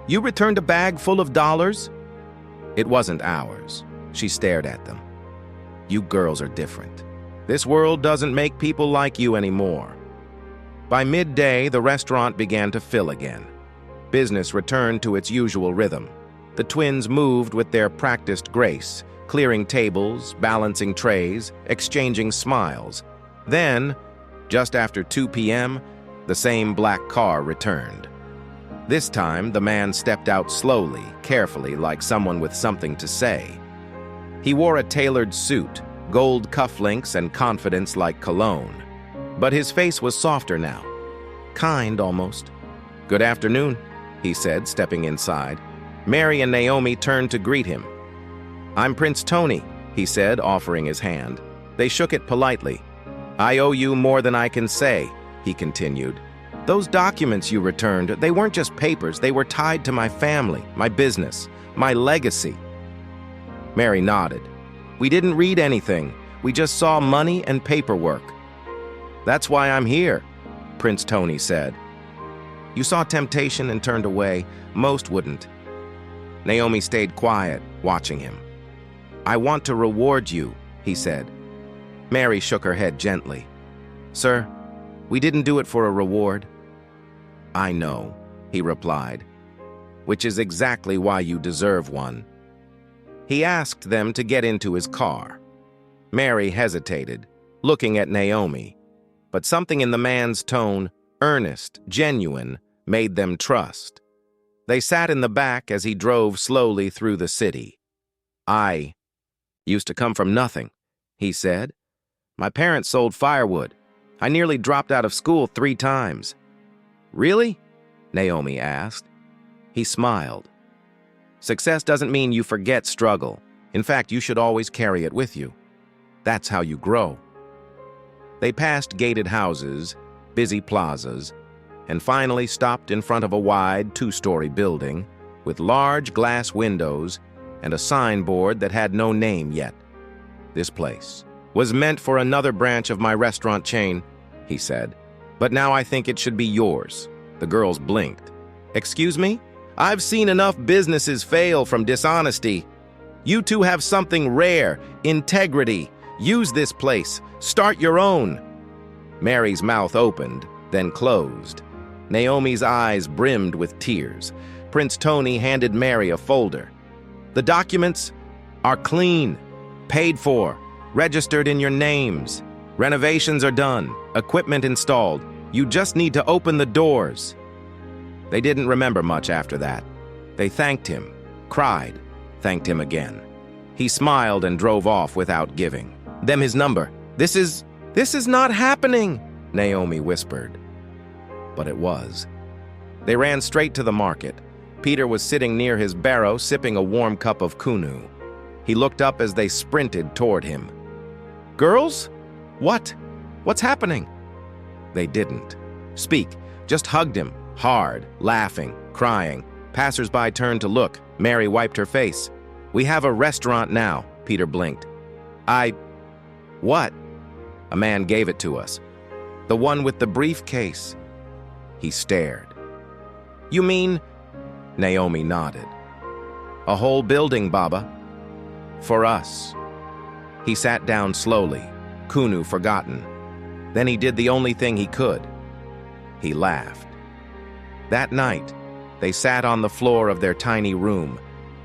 Speaker 1: "You returned a bag full of dollars?" "It wasn't ours." She stared at them. "You girls are different. This world doesn't make people like you anymore." By midday, the restaurant began to fill again. Business returned to its usual rhythm. The twins moved with their practiced grace, clearing tables, balancing trays, exchanging smiles. Then, just after 2 p.m., the same black car returned. This time, the man stepped out slowly, carefully, like someone with something to say. He wore a tailored suit, gold cufflinks, and confidence like cologne. But his face was softer now. Kind, almost. "Good afternoon," he said, stepping inside. Mary and Naomi turned to greet him. "I'm Prince Tony," he said, offering his hand. They shook it politely. "I owe you more than I can say," he continued. "Those documents you returned, they weren't just papers, they were tied to my family, my business, my legacy." Mary nodded. "We didn't read anything. We just saw money and paperwork." "That's why I'm here," Prince Tony said. "You saw temptation and turned away. Most wouldn't." Naomi stayed quiet, watching him. "I want to reward you," he said. Mary shook her head gently. "Sir, we didn't do it for a reward." "I know," he replied, "which is exactly why you deserve one." He asked them to get into his car. Mary hesitated, looking at Naomi, but something in the man's tone, earnest, genuine, made them trust. They sat in the back as he drove slowly through the city. "I used to come from nothing," he said. "My parents sold firewood. I nearly dropped out of school 3 times. "Really?" Naomi asked. He smiled. "Success doesn't mean you forget struggle. In fact, you should always carry it with you. That's how you grow." They passed gated houses, busy plazas, and finally stopped in front of a wide 2-story building with large glass windows and a signboard that had no name yet. "This place was meant for another branch of my restaurant chain," he said. "But now I think it should be yours." The girls blinked. "Excuse me? I've seen enough businesses fail from dishonesty. You two have something rare, integrity. Use this place. Start your own." Mary's mouth opened, then closed. Naomi's eyes brimmed with tears. Prince Tony handed Mary a folder. "The documents are clean, paid for, registered in your names. Renovations are done, equipment installed. You just need to open the doors." They didn't remember much after that. They thanked him, cried, thanked him again. He smiled and drove off without giving them his number. This is not happening," Naomi whispered. But it was. They ran straight to the market. Peter was sitting near his barrow sipping a warm cup of kunu. He looked up as they sprinted toward him. "Girls? What's happening?" They didn't speak, just hugged him, hard, laughing, crying. Passers-by turned to look. Mary wiped her face. We have a restaurant now, Peter blinked. What? A man gave it to us. The one with the briefcase. He stared. You mean? Naomi nodded. A whole building, Baba. For us. He sat down slowly, Kunu forgotten. Then he did the only thing he could. He laughed. That night, they sat on the floor of their tiny room,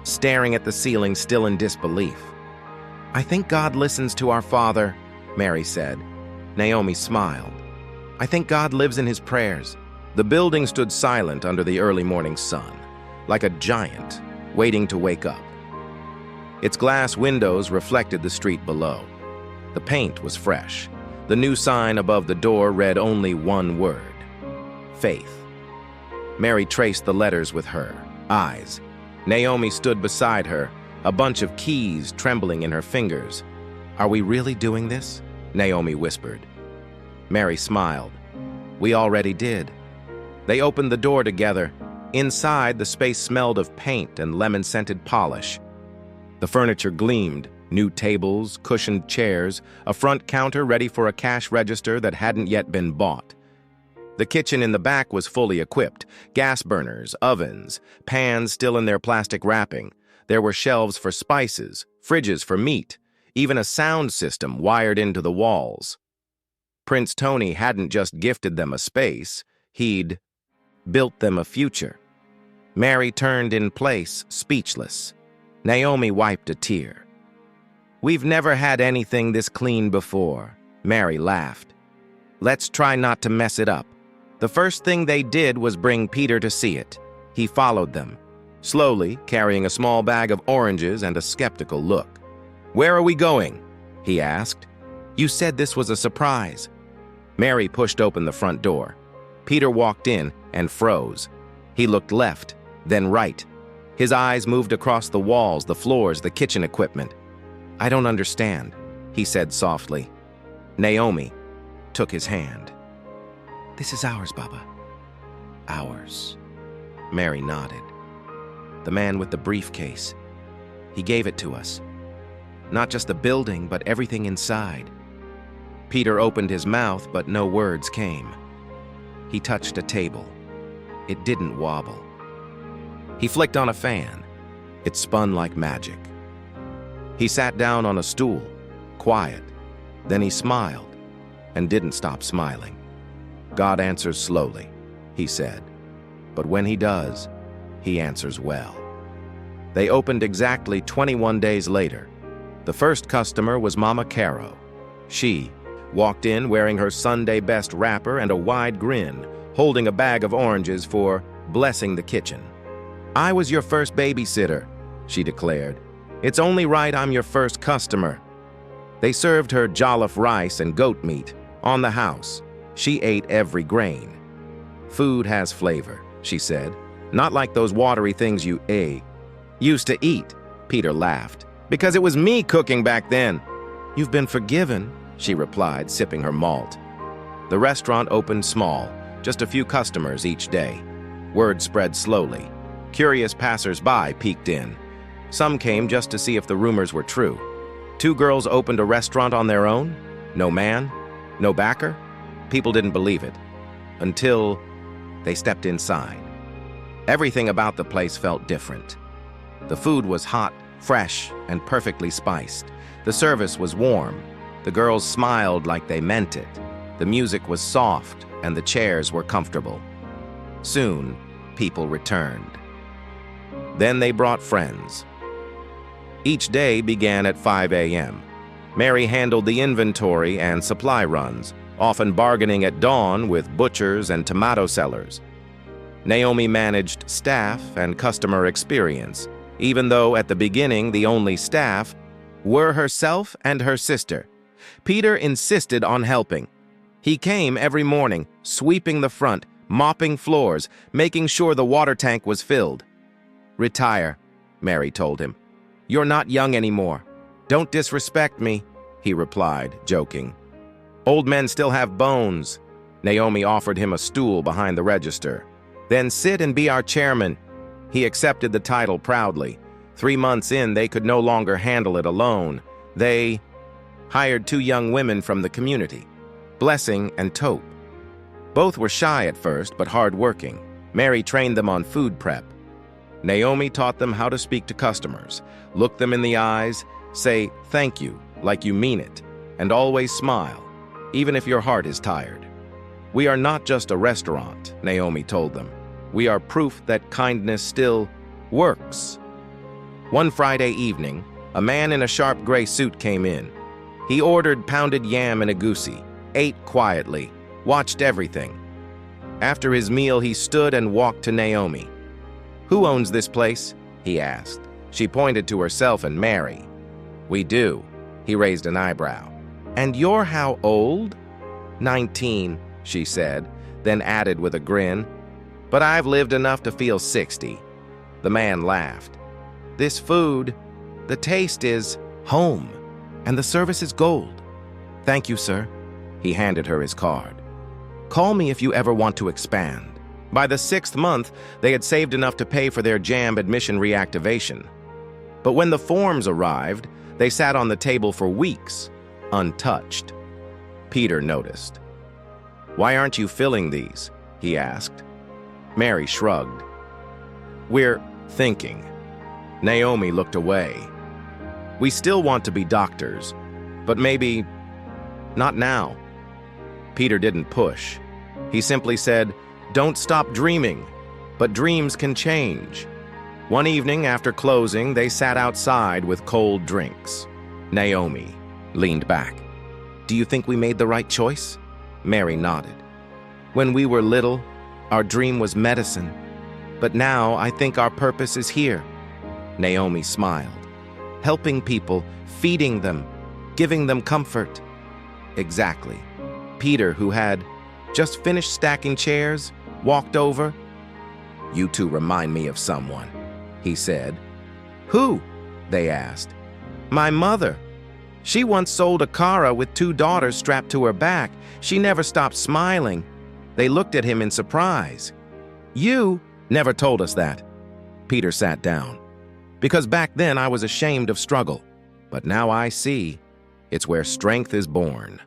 Speaker 1: staring at the ceiling still in disbelief. I think God listens to our Father, Mary said. Naomi smiled. I think God lives in his prayers. The building stood silent under the early morning sun, like a giant waiting to wake up. Its glass windows reflected the street below. The paint was fresh. The new sign above the door read only one word: faith. Mary traced the letters with her eyes. Naomi stood beside her, a bunch of keys trembling in her fingers. Are we really doing this? Naomi whispered. Mary smiled. We already did. They opened the door together. Inside, the space smelled of paint and lemon-scented polish. The furniture gleamed, new tables, cushioned chairs, a front counter ready for a cash register that hadn't yet been bought. The kitchen in the back was fully equipped, gas burners, ovens, pans still in their plastic wrapping. There were shelves for spices, fridges for meat, even a sound system wired into the walls. Prince Tony hadn't just gifted them a space, he'd built them a future. Mary turned in place, speechless. Naomi wiped a tear. We've never had anything this clean before, Mary laughed. Let's try not to mess it up. The first thing they did was bring Peter to see it. He followed them, slowly carrying a small bag of oranges and a skeptical look. Where are we going? He asked. You said this was a surprise. Mary pushed open the front door. Peter walked in and froze. He looked left, then right. His eyes moved across the walls, the floors, the kitchen equipment. I don't understand, he said softly. Naomi took his hand. This is ours, Baba. Ours. Mary nodded. The man with the briefcase. He gave it to us. Not just the building, but everything inside. Peter opened his mouth, but no words came. He touched a table. It didn't wobble. He flicked on a fan. It spun like magic. He sat down on a stool, quiet. Then he smiled, and didn't stop smiling. God answers slowly, he said. But when he does, he answers well. They opened exactly 21 days later. The first customer was Mama Caro. She walked in wearing her Sunday best wrapper and a wide grin, holding a bag of oranges for blessing the kitchen. I was your first babysitter, she declared. It's only right I'm your first customer. They served her jollof rice and goat meat on the house. She ate every grain. Food has flavor, she said. Not like those watery things you used to eat, Peter laughed. Because it was me cooking back then. You've been forgiven, she replied, sipping her malt. The restaurant opened small, just a few customers each day. Word spread slowly. Curious passers-by peeked in. Some came just to see if the rumors were true. 2 girls opened a restaurant on their own? No man? No backer? People didn't believe it. Until they stepped inside. Everything about the place felt different. The food was hot, fresh, and perfectly spiced. The service was warm. The girls smiled like they meant it. The music was soft, and the chairs were comfortable. Soon, people returned. Then they brought friends. Each day began at 5 a.m. Mary handled the inventory and supply runs, often bargaining at dawn with butchers and tomato sellers. Naomi managed staff and customer experience, even though at the beginning the only staff were herself and her sister. Peter insisted on helping. He came every morning, sweeping the front, mopping floors, making sure the water tank was filled. Retire, Mary told him. You're not young anymore. Don't disrespect me, he replied, joking. Old men still have bones. Naomi offered him a stool behind the register. Then sit and be our chairman. He accepted the title proudly. 3 months in, they could no longer handle it alone. They hired 2 young women from the community, Blessing and Taupe. Both were shy at first, but hard-working. Mary trained them on food prep. Naomi taught them how to speak to customers, look them in the eyes, say thank you like you mean it, and always smile, even if your heart is tired. "We are not just a restaurant," Naomi told them. "We are proof that kindness still works." One Friday evening, a man in a sharp gray suit came in. He ordered pounded yam and a goosey, ate quietly, watched everything. After his meal, he stood and walked to Naomi. "Who owns this place?" he asked. She pointed to herself and Mary. "We do." He raised an eyebrow. "And you're how old?" 19, she said, then added with a grin, "But I've lived enough to feel 60. The man laughed. "This food, the taste is home, and the service is gold." "Thank you, sir." He handed her his card. "Call me if you ever want to expand." By the 6th month, they had saved enough to pay for their jam admission reactivation. But when the forms arrived, they sat on the table for weeks, untouched. Peter noticed. "Why aren't you filling these?" he asked. Mary shrugged. "We're thinking." Naomi looked away. "We still want to be doctors, but maybe not now." Peter didn't push. He simply said, "Don't stop dreaming, but dreams can change." One evening after closing, they sat outside with cold drinks. Naomi leaned back. "Do you think we made the right choice?" Mary nodded. "When we were little, our dream was medicine. But now I think our purpose is here." Naomi smiled. "Helping people, feeding them, giving them comfort." Exactly. Peter, who had just finished stacking chairs, walked over. "You two remind me of someone," he said. "Who?" they asked. "My mother. She once sold a Cara with 2 daughters strapped to her back. She never stopped smiling." They looked at him in surprise. "You never told us that." Peter sat down. "Because back then I was ashamed of struggle. But now I see. It's where strength is born."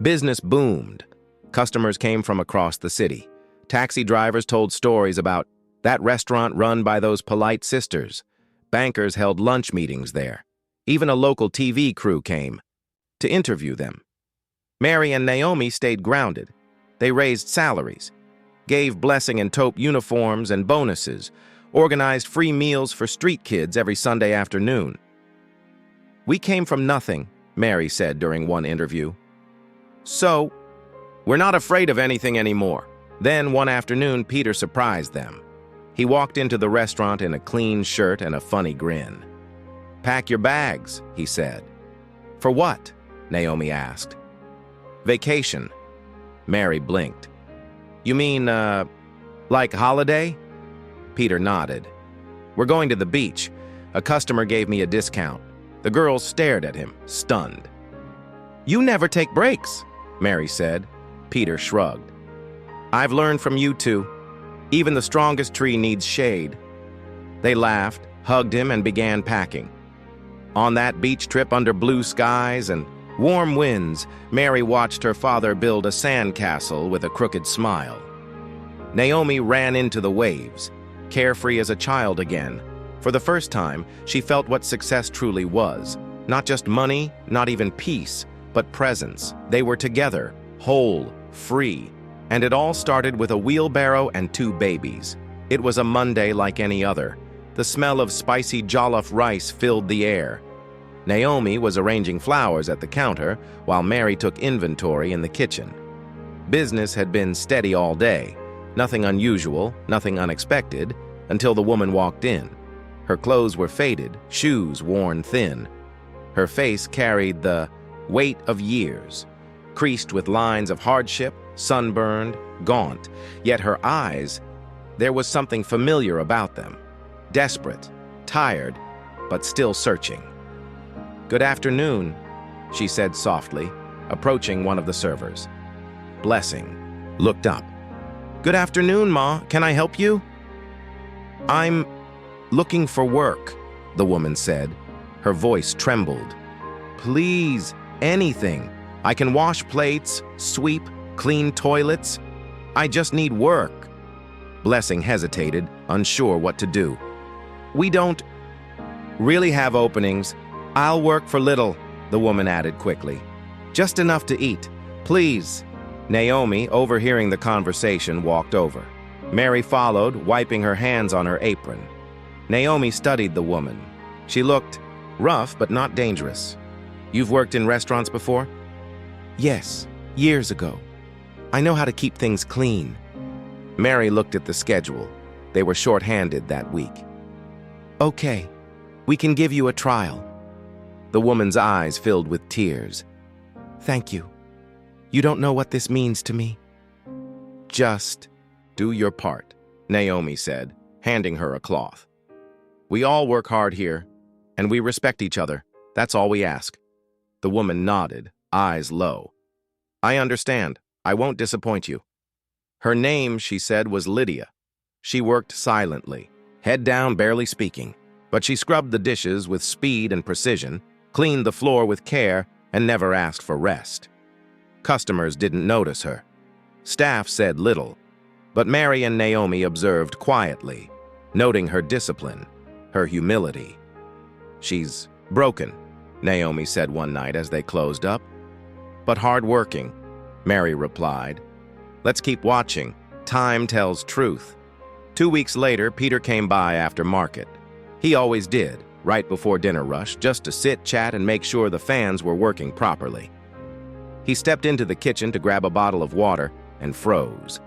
Speaker 1: Business boomed. Customers came from across the city. Taxi drivers told stories about that restaurant run by those polite sisters. Bankers held lunch meetings there. Even a local TV crew came to interview them. Mary and Naomi stayed grounded. They raised salaries, gave Blessing and Taupe uniforms and bonuses, organized free meals for street kids every Sunday afternoon. "We came from nothing," Mary said during one interview. "So, we're not afraid of anything anymore." Then one afternoon, Peter surprised them. He walked into the restaurant in a clean shirt and a funny grin. "Pack your bags," he said. "For what?" Naomi asked. "Vacation." Mary blinked. "You mean, like holiday?" Peter nodded. "We're going to the beach. A customer gave me a discount." The girls stared at him, stunned. "You never take breaks," Mary said. Peter shrugged. "I've learned from you two. Even the strongest tree needs shade." They laughed, hugged him, and began packing. On that beach trip under blue skies and warm winds, Mary watched her father build a sand castle with a crooked smile. Naomi ran into the waves, carefree as a child again. For the first time, she felt what success truly was. Not just money, not even peace, but presence. They were together, whole, free. And it all started with a wheelbarrow and 2 babies. It was a Monday like any other. The smell of spicy jollof rice filled the air. Naomi was arranging flowers at the counter, while Mary took inventory in the kitchen. Business had been steady all day. Nothing unusual, nothing unexpected, until the woman walked in. Her clothes were faded, shoes worn thin. Her face carried the weight of years, creased with lines of hardship, sunburned, gaunt. Yet her eyes, there was something familiar about them. Desperate, tired, but still searching. "Good afternoon," she said softly, approaching one of the servers. Blessing looked up. "Good afternoon, Ma. Can I help you?" "I'm looking for work," the woman said. Her voice trembled. Please, anything. I can wash plates, sweep, clean toilets. I just need work. Blessing hesitated, unsure what to do. We don't really have openings. I'll work for little, the woman added quickly. Just enough to eat. Please. Naomi, overhearing the conversation, walked over. Mary followed, wiping her hands on her apron. Naomi studied the woman. She looked rough but not dangerous. You've worked in restaurants before? Yes, years ago. I know how to keep things clean. Mary looked at the schedule. They were short-handed that week. Okay, we can give you a trial. The woman's eyes filled with tears. Thank you. You don't know what this means to me. Just do your part, Naomi said, handing her a cloth. We all work hard here, and we respect each other. That's all we ask. The woman nodded, eyes low. I understand. I won't disappoint you. Her name, she said, was Lydia. She worked silently, head down, barely speaking, but she scrubbed the dishes with speed and precision, cleaned the floor with care, and never asked for rest. Customers didn't notice her. Staff said little, but Mary and Naomi observed quietly, noting her discipline, her humility. She's broken, Naomi said one night as they closed up. But hard-working, Mary replied. Let's keep watching. Time tells truth. 2 weeks later, Peter came by after market. He always did, right before dinner rush, just to sit, chat, and make sure the fans were working properly. He stepped into the kitchen to grab a bottle of water and froze.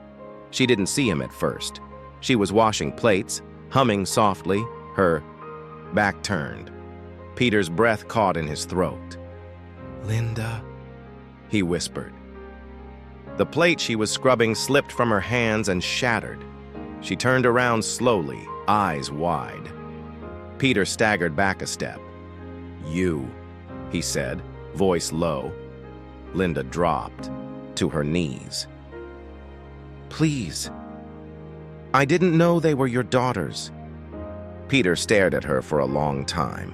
Speaker 1: She didn't see him at first. She was washing plates, humming softly, her back turned. Peter's breath caught in his throat. Linda, he whispered. The plate she was scrubbing slipped from her hands and shattered. She turned around slowly, eyes wide. Peter staggered back a step. You, he said, voice low. Linda dropped to her knees. Please. I didn't know they were your daughters. Peter stared at her for a long time,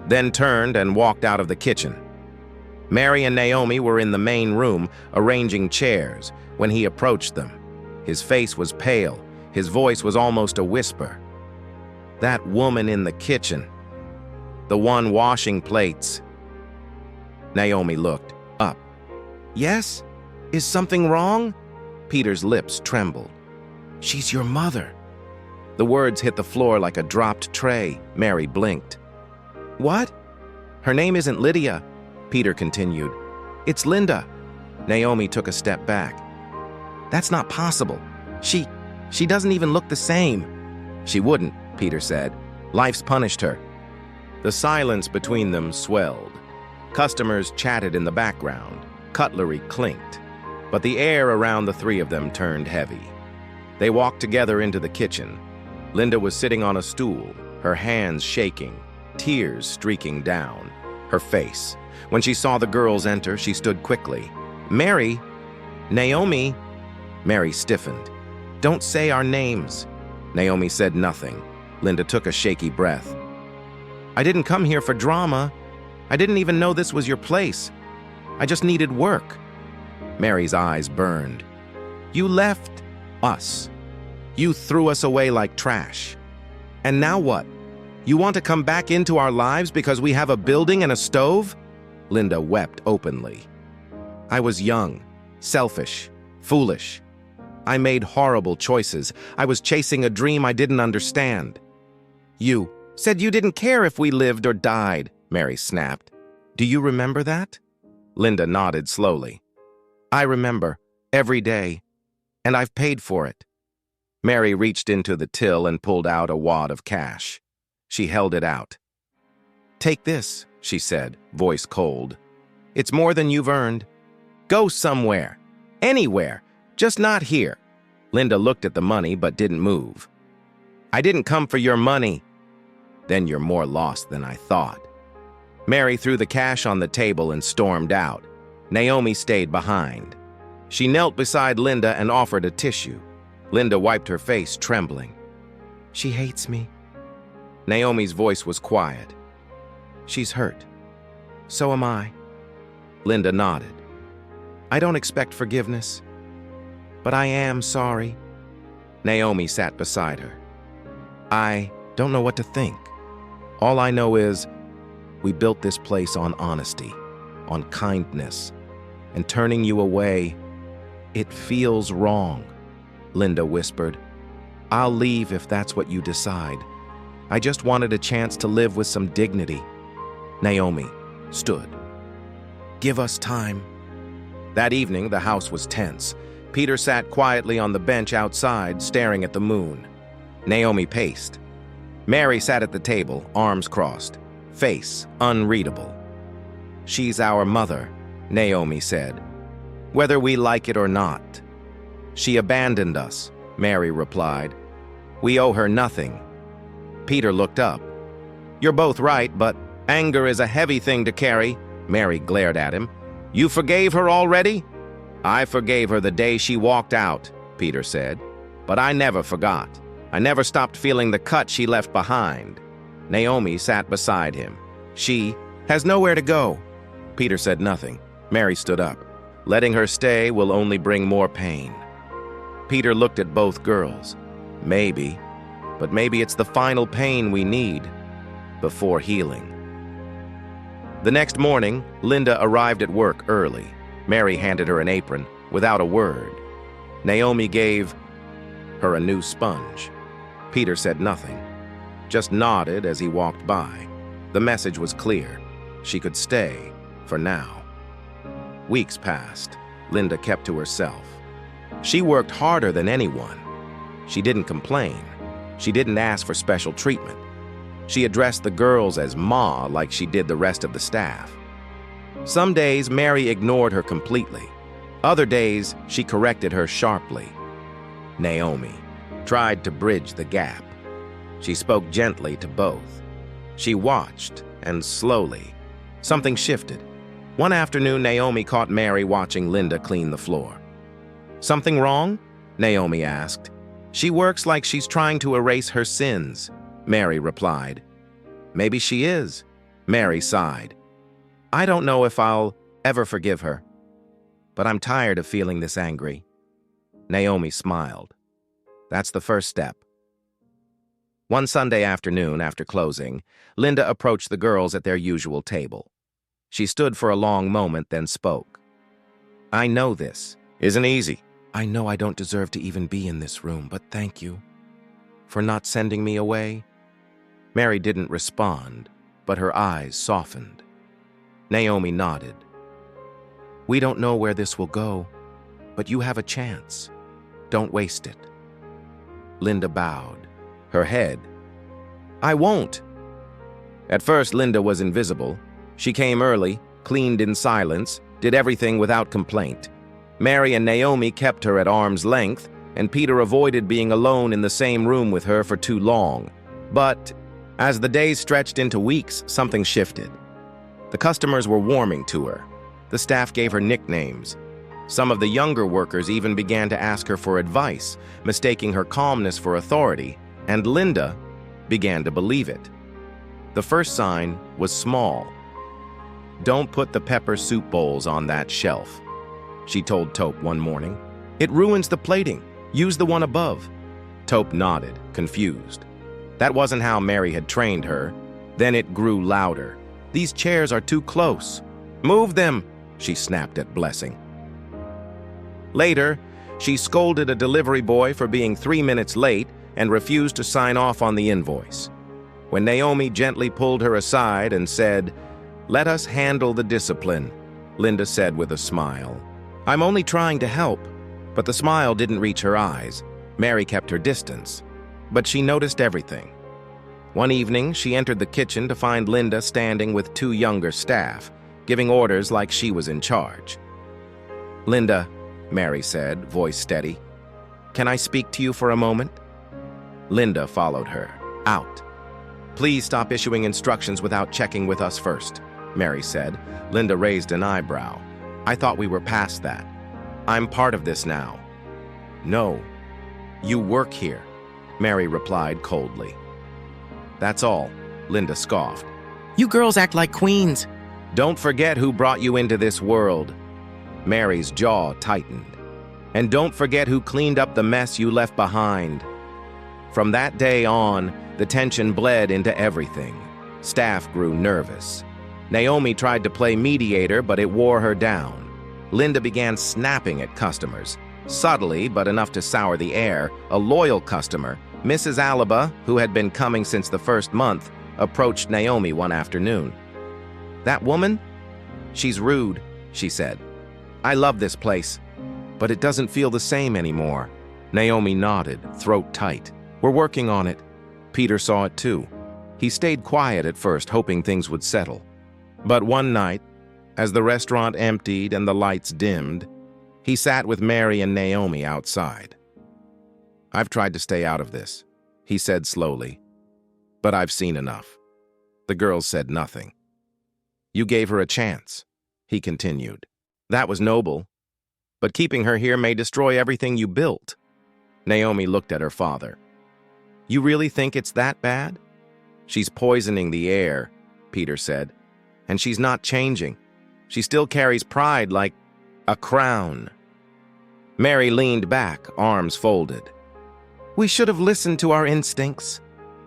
Speaker 1: then turned and walked out of the kitchen. Mary and Naomi were in the main room, arranging chairs, when he approached them. His face was pale, his voice was almost a whisper. That woman in the kitchen, the one washing plates. Naomi looked up. Yes? Is something wrong? Peter's lips trembled. She's your mother. The words hit the floor like a dropped tray. Mary blinked. What? Her name isn't Lydia, Peter continued. It's Linda. Naomi took a step back. That's not possible. She doesn't even look the same. She wouldn't, Peter said. Life's punished her. The silence between them swelled. Customers chatted in the background. Cutlery clinked. But the air around the three of them turned heavy. They walked together into the kitchen. Linda was sitting on a stool, her hands shaking, tears streaking down her face. When she saw the girls enter, she stood quickly. Mary! Naomi! Mary stiffened. Don't say our names. Naomi said nothing. Linda took a shaky breath. I didn't come here for drama. I didn't even know this was your place. I just needed work. Mary's eyes burned. You left us. You threw us away like trash. And now what? You want to come back into our lives because we have a building and a stove? Linda wept openly. I was young, selfish, foolish. I made horrible choices. I was chasing a dream I didn't understand. You said you didn't care if we lived or died, Mary snapped. Do you remember that? Linda nodded slowly. I remember, every day, and I've paid for it. Mary reached into the till and pulled out a wad of cash. She held it out. Take this, she said, voice cold. It's more than you've earned. Go somewhere, anywhere, just not here. Linda looked at the money but didn't move. I didn't come for your money. Then you're more lost than I thought. Mary threw the cash on the table and stormed out. Naomi stayed behind. She knelt beside Linda and offered a tissue. Linda wiped her face, trembling. She hates me. Naomi's voice was quiet. She's hurt. So am I. Linda nodded. I don't expect forgiveness, but I am sorry. Naomi sat beside her. I don't know what to think. All I know is we built this place on honesty, on kindness, and turning you away, it feels wrong, Linda whispered. I'll leave if that's what you decide. I just wanted a chance to live with some dignity. Naomi stood. Give us time. That evening, the house was tense. Peter sat quietly on the bench outside, staring at the moon. Naomi paced. Mary sat at the table, arms crossed, face unreadable. She's our mother, Naomi said, whether we like it or not. She abandoned us, Mary replied. We owe her nothing. Peter looked up. You're both right, but anger is a heavy thing to carry, Mary glared at him. You forgave her already? I forgave her the day she walked out, Peter said. But I never forgot. I never stopped feeling the cut she left behind. Naomi sat beside him. She has nowhere to go. Peter said nothing. Mary stood up. Letting her stay will only bring more pain. Peter looked at both girls. Maybe, but maybe it's the final pain we need before healing. The next morning, Linda arrived at work early. Mary handed her an apron without a word. Naomi gave her a new sponge. Peter said nothing, just nodded as he walked by. The message was clear. She could stay for now. Weeks passed. Linda kept to herself. She worked harder than anyone. She didn't complain. She didn't ask for special treatment. She addressed the girls as Ma like she did the rest of the staff. Some days, Mary ignored her completely. Other days, she corrected her sharply. Naomi tried to bridge the gap. She spoke gently to both. She watched, and slowly, something shifted. One afternoon, Naomi caught Mary watching Linda clean the floor. Something wrong? Naomi asked. She works like she's trying to erase her sins, Mary replied. Maybe she is, Mary sighed. I don't know if I'll ever forgive her, but I'm tired of feeling this angry. Naomi smiled. That's the first step. One Sunday afternoon, after closing, Linda approached the girls at their usual table. She stood for a long moment, then spoke. I know this isn't easy. I know I don't deserve to even be in this room, but thank you for not sending me away. Mary didn't respond, but her eyes softened. Naomi nodded. We don't know where this will go, but you have a chance. Don't waste it. Linda bowed, her head. I won't. At first, Linda was invisible. She came early, cleaned in silence, did everything without complaint. Mary and Naomi kept her at arm's length, and Peter avoided being alone in the same room with her for too long. But as the days stretched into weeks, something shifted. The customers were warming to her. The staff gave her nicknames. Some of the younger workers even began to ask her for advice, mistaking her calmness for authority, and Linda began to believe it. The first sign was small. Don't put the pepper soup bowls on that shelf, she told Taupe one morning. It ruins the plating. Use the one above. Taupe nodded, confused. That wasn't how Mary had trained her. Then it grew louder. These chairs are too close. Move them, she snapped at Blessing. Later, she scolded a delivery boy for being 3 minutes late and refused to sign off on the invoice. When Naomi gently pulled her aside and said, "Let us handle the discipline," Linda said with a smile. "I'm only trying to help." But the smile didn't reach her eyes. Mary kept her distance, but she noticed everything. One evening, she entered the kitchen to find Linda standing with 2 younger staff, giving orders like she was in charge. "Linda," Mary said, voice steady, "can I speak to you for a moment?" Linda followed her, out. "Please stop issuing instructions without checking with us first," Mary said. Linda raised an eyebrow. "I thought we were past that. I'm part of this now." "No, you work here," Mary replied coldly. That's all, Linda scoffed.
Speaker 2: You girls act like queens.
Speaker 1: Don't forget who brought you into this world. Mary's jaw tightened. And don't forget who cleaned up the mess you left behind. From that day on, the tension bled into everything. Staff grew nervous. Naomi tried to play mediator, but it wore her down. Linda began snapping at customers. Subtly, but enough to sour the air, a loyal customer, Mrs. Alaba, who had been coming since the first month, approached Naomi one afternoon. "That woman? She's rude," she said. "I love this place, but it doesn't feel the same anymore." Naomi nodded, throat tight. "We're working on it." Peter saw it too. He stayed quiet at first, hoping things would settle. But one night, as the restaurant emptied and the lights dimmed, he sat with Mary and Naomi outside. "I've tried to stay out of this," he said slowly, "but I've seen enough." The girls said nothing. "You gave her a chance," he continued. "That was noble, but keeping her here may destroy everything you built." Naomi looked at her father. "You really think it's that bad?" "She's poisoning the air," Peter said, "and she's not changing. She still carries pride like a crown." Mary leaned back, arms folded. "We should have listened to our instincts."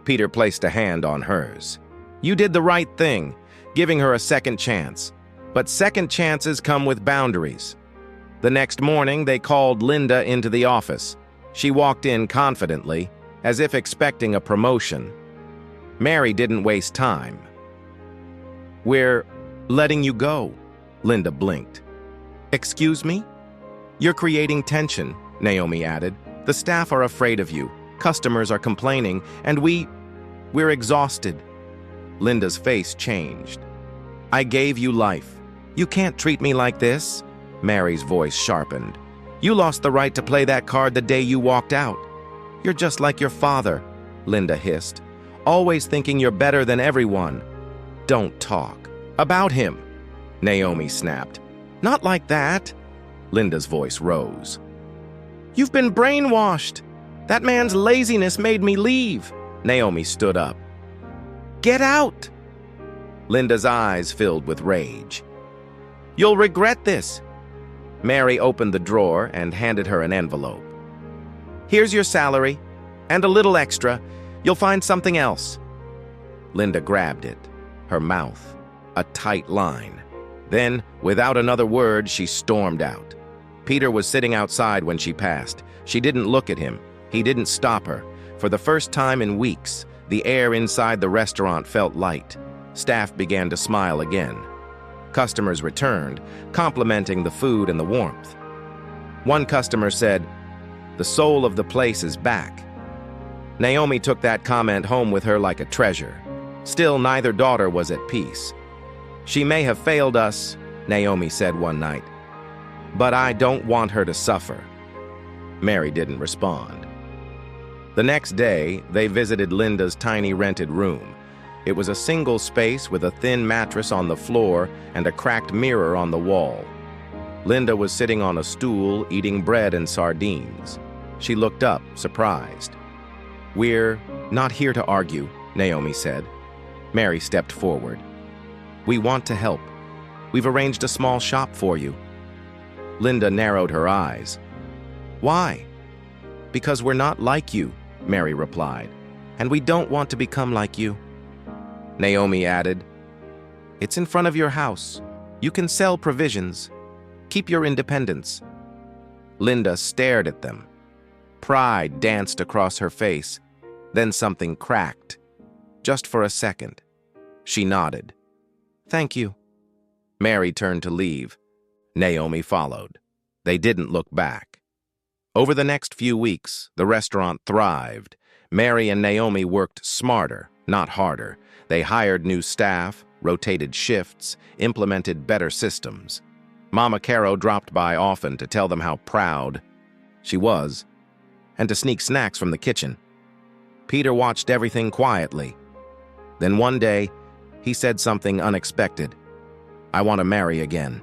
Speaker 1: Peter placed a hand on hers. "You did the right thing, giving her a second chance. But second chances come with boundaries." The next morning, they called Linda into the office. She walked in confidently, as if expecting a promotion. Mary didn't waste time. "We're letting you go," Linda blinked. "Excuse me?" "You're creating tension," Naomi added. "The staff are afraid of you, customers are complaining, and we're exhausted." Linda's face changed. "I gave you life. You can't treat me like this." Mary's voice sharpened. "You lost the right to play that card the day you walked out." "You're just like your father," Linda hissed. "Always thinking you're better than everyone." "Don't talk about him," Naomi snapped. "Not like that." Linda's voice rose. "You've been brainwashed. That man's laziness made me leave." Naomi stood up. "Get out!" Linda's eyes filled with rage. "You'll regret this." Mary opened the drawer and handed her an envelope. "Here's your salary, and a little extra. You'll find something else." Linda grabbed it, her mouth a tight line. Then, without another word, she stormed out. Peter was sitting outside when she passed. She didn't look at him. He didn't stop her. For the first time in weeks, the air inside the restaurant felt light. Staff began to smile again. Customers returned, complimenting the food and the warmth. One customer said, "The soul of the place is back." Naomi took that comment home with her like a treasure. Still, neither daughter was at peace. "She may have failed us," Naomi said one night, "but I don't want her to suffer." Mary didn't respond. The next day, they visited Linda's tiny rented room. It was a single space with a thin mattress on the floor and a cracked mirror on the wall. Linda was sitting on a stool, eating bread and sardines. She looked up, surprised. "We're not here to argue," Naomi said. Mary stepped forward. "We want to help. We've arranged a small shop for you." Linda narrowed her eyes. "Why?" "Because we're not like you," Mary replied, "and we don't want to become like you." Naomi added, "It's in front of your house. You can sell provisions. Keep your independence." Linda stared at them. Pride danced across her face. Then something cracked. Just for a second. She nodded. "Thank you." Mary turned to leave. Naomi followed. They didn't look back. Over the next few weeks, the restaurant thrived. Mary and Naomi worked smarter, not harder. They hired new staff, rotated shifts, implemented better systems. Mama Caro dropped by often to tell them how proud she was, and to sneak snacks from the kitchen. Peter watched everything quietly. Then one day, he said something unexpected. "I want to marry again."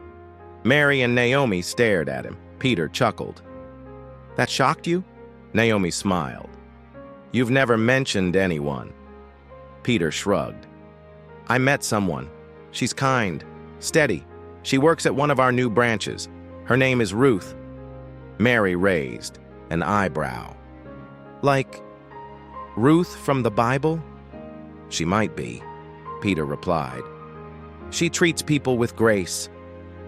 Speaker 1: Mary and Naomi stared at him. Peter chuckled. "That shocked you?" Naomi smiled. "You've never mentioned anyone." Peter shrugged. I met someone. She's kind, steady. She works at one of our new branches. Her name is Ruth. Mary raised an eyebrow. Like Ruth from the Bible? She might be, Peter replied. She treats people with grace.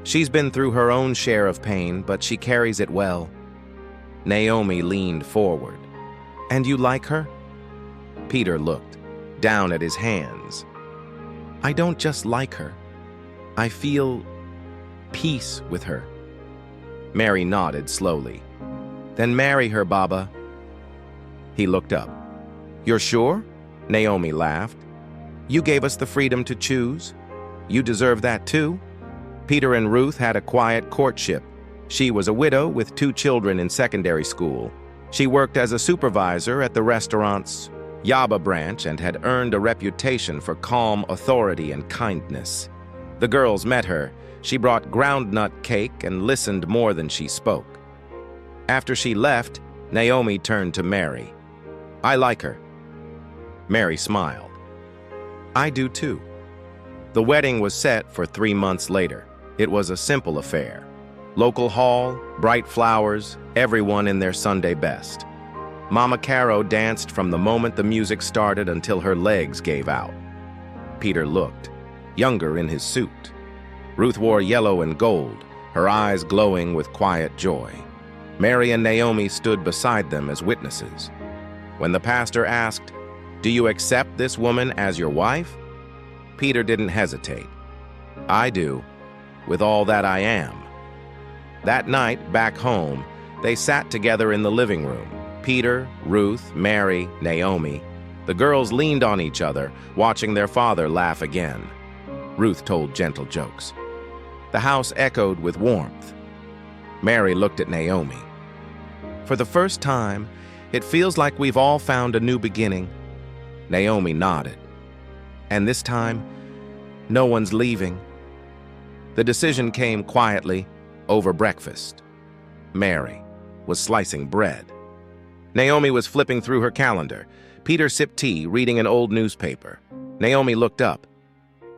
Speaker 1: She's been through her own share of pain, but she carries it well. Naomi leaned forward. And you like her? Peter looked down at his hands. I don't just like her. I feel peace with her. Mary nodded slowly. Then marry her, Baba. He looked up. You're sure? Naomi laughed. You gave us the freedom to choose. You deserve that too. Peter and Ruth had a quiet courtship. She was a widow with 2 children in secondary school. She worked as a supervisor at the restaurant's Yaba branch and had earned a reputation for calm authority and kindness. The girls met her. She brought groundnut cake and listened more than she spoke. After she left, Naomi turned to Mary. I like her. Mary smiled. I do too. The wedding was set for 3 months later. It was a simple affair. Local hall, bright flowers, everyone in their Sunday best. Mama Caro danced from the moment the music started until her legs gave out. Peter looked, younger in his suit. Ruth wore yellow and gold, her eyes glowing with quiet joy. Mary and Naomi stood beside them as witnesses. When the pastor asked, "Do you accept this woman as your wife?" Peter didn't hesitate. I do, with all that I am. That night, back home, they sat together in the living room. Peter, Ruth, Mary, Naomi. The girls leaned on each other, watching their father laugh again. Ruth told gentle jokes. The house echoed with warmth. Mary looked at Naomi. For the first time, it feels like we've all found a new beginning. Naomi nodded. And this time, no one's leaving. The decision came quietly over breakfast. Mary was slicing bread. Naomi was flipping through her calendar. Peter sipped tea, reading an old newspaper. Naomi looked up.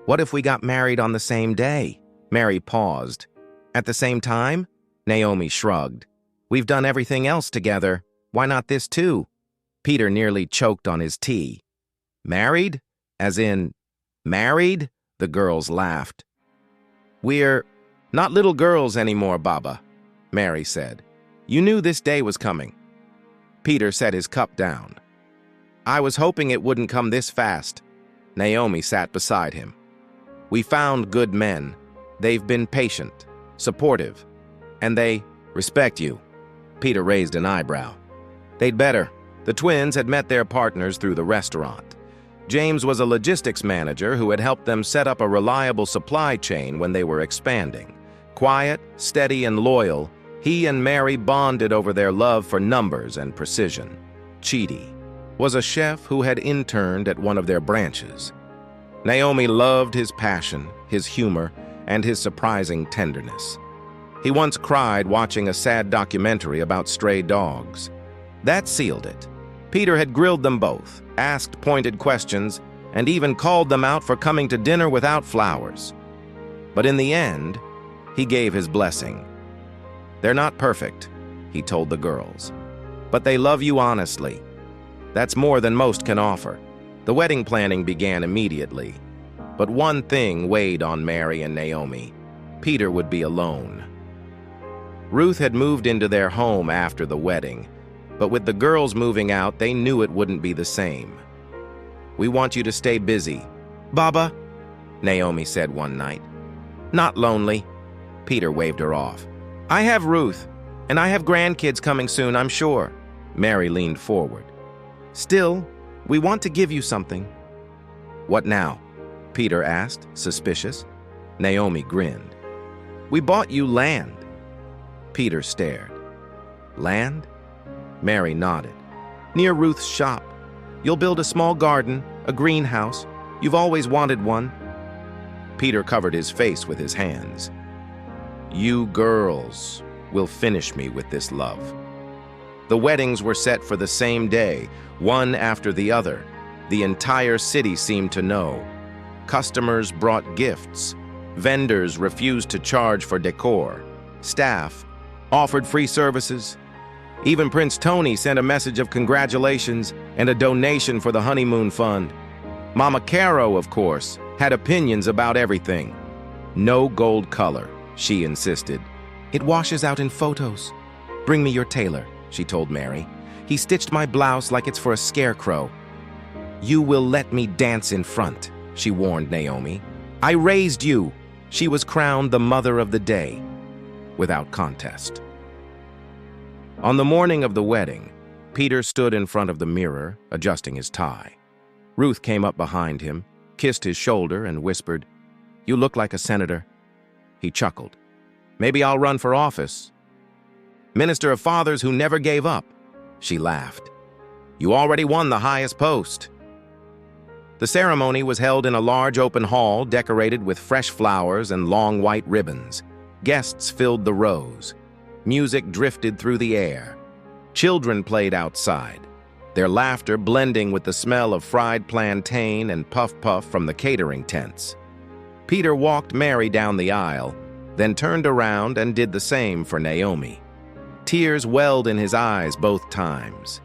Speaker 1: What if we got married on the same day? Mary paused. At the same time? Naomi shrugged. We've done everything else together. Why not this too? Peter nearly choked on his tea. Married? As in, married? The girls laughed. We're not little girls anymore, Baba, Mary said. You knew this day was coming. Peter set his cup down. I was hoping it wouldn't come this fast. Naomi sat beside him. We found good men. They've been patient, supportive, and they respect you. Peter raised an eyebrow. They'd better. The twins had met their partners through the restaurant. James was a logistics manager who had helped them set up a reliable supply chain when they were expanding. Quiet, steady, and loyal, he and Mary bonded over their love for numbers and precision. Chidi was a chef who had interned at one of their branches. Naomi loved his passion, his humor, and his surprising tenderness. He once cried watching a sad documentary about stray dogs. That sealed it. Peter had grilled them both, asked pointed questions, and even called them out for coming to dinner without flowers. But in the end, he gave his blessing. They're not perfect, he told the girls, but they love you honestly. That's more than most can offer. The wedding planning began immediately, but one thing weighed on Mary and Naomi. Peter would be alone. Ruth had moved into their home after the wedding, but with the girls moving out, they knew it wouldn't be the same. We want you to stay busy, Baba, Naomi said one night. Not lonely, Peter waved her off. I have Ruth, and I have grandkids coming soon, I'm sure. Mary leaned forward. Still, we want to give you something. What now? Peter asked, suspicious. Naomi grinned. We bought you land. Peter stared. Land? Mary nodded. Near Ruth's shop. You'll build a small garden, a greenhouse. You've always wanted one. Peter covered his face with his hands. You girls will finish me with this love. The weddings were set for the same day, one after the other. The entire city seemed to know. Customers brought gifts. Vendors refused to charge for decor. Staff offered free services. Even Prince Tony sent a message of congratulations and a donation for the honeymoon fund. Mama Caro, of course, had opinions about everything. No gold color, she insisted. It washes out in photos. Bring me your tailor, she told Mary. He stitched my blouse like it's for a scarecrow. You will let me dance in front, she warned Naomi. I raised you. She was crowned the mother of the day, without contest. On the morning of the wedding, Peter stood in front of the mirror, adjusting his tie. Ruth came up behind him, kissed his shoulder, and whispered, "You look like a senator." He chuckled. "Maybe I'll run for office." "Minister of fathers who never gave up," she laughed. "You already won the highest post." The ceremony was held in a large open hall decorated with fresh flowers and long white ribbons. Guests filled the rows. Music drifted through the air. Children played outside, their laughter blending with the smell of fried plantain and puff-puff from the catering tents. Peter walked Mary down the aisle, then turned around and did the same for Naomi. Tears welled in his eyes both times.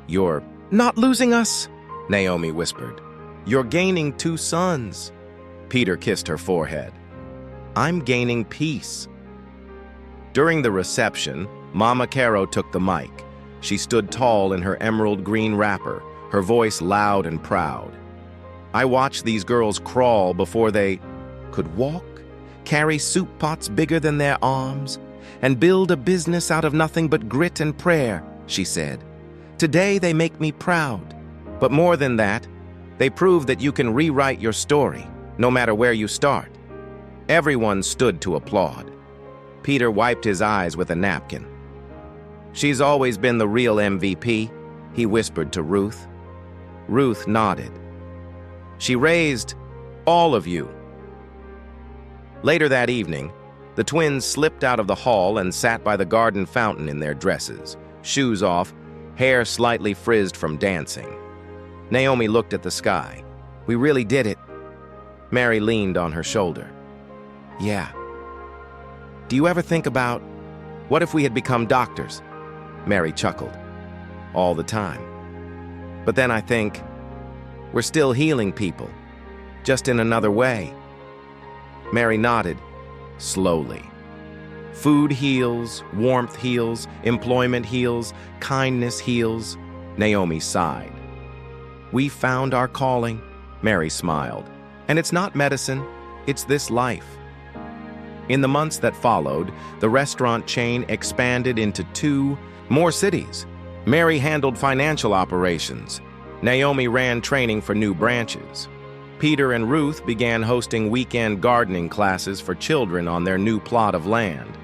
Speaker 1: "You're not losing us," Naomi whispered. "You're gaining 2 sons." Peter kissed her forehead. "I'm gaining peace." During the reception, Mama Caro took the mic. She stood tall in her emerald green wrapper, her voice loud and proud. "I watched these girls crawl before they could walk, carry soup pots bigger than their arms, and build a business out of nothing but grit and prayer," she said. "Today they make me proud. But more than that, they prove that you can rewrite your story, no matter where you start." Everyone stood to applaud. Peter wiped his eyes with a napkin. "She's always been the real MVP," he whispered to Ruth. Ruth nodded. "She raised all of you." Later that evening, the twins slipped out of the hall and sat by the garden fountain in their dresses, shoes off, hair slightly frizzed from dancing. Naomi looked at the sky. "We really did it." Mary leaned on her shoulder. "Yeah. Do you ever think about, what if we had become doctors?" Mary chuckled. "All the time. But then I think, we're still healing people, just in another way." Mary nodded, slowly. Food heals, warmth heals, employment heals, kindness heals. Naomi sighed. "We found our calling," Mary smiled. "And it's not medicine, it's this life." In the months that followed, the restaurant chain expanded into 2 more cities. Mary handled financial operations. Naomi ran training for new branches. Peter and Ruth began hosting weekend gardening classes for children on their new plot of land.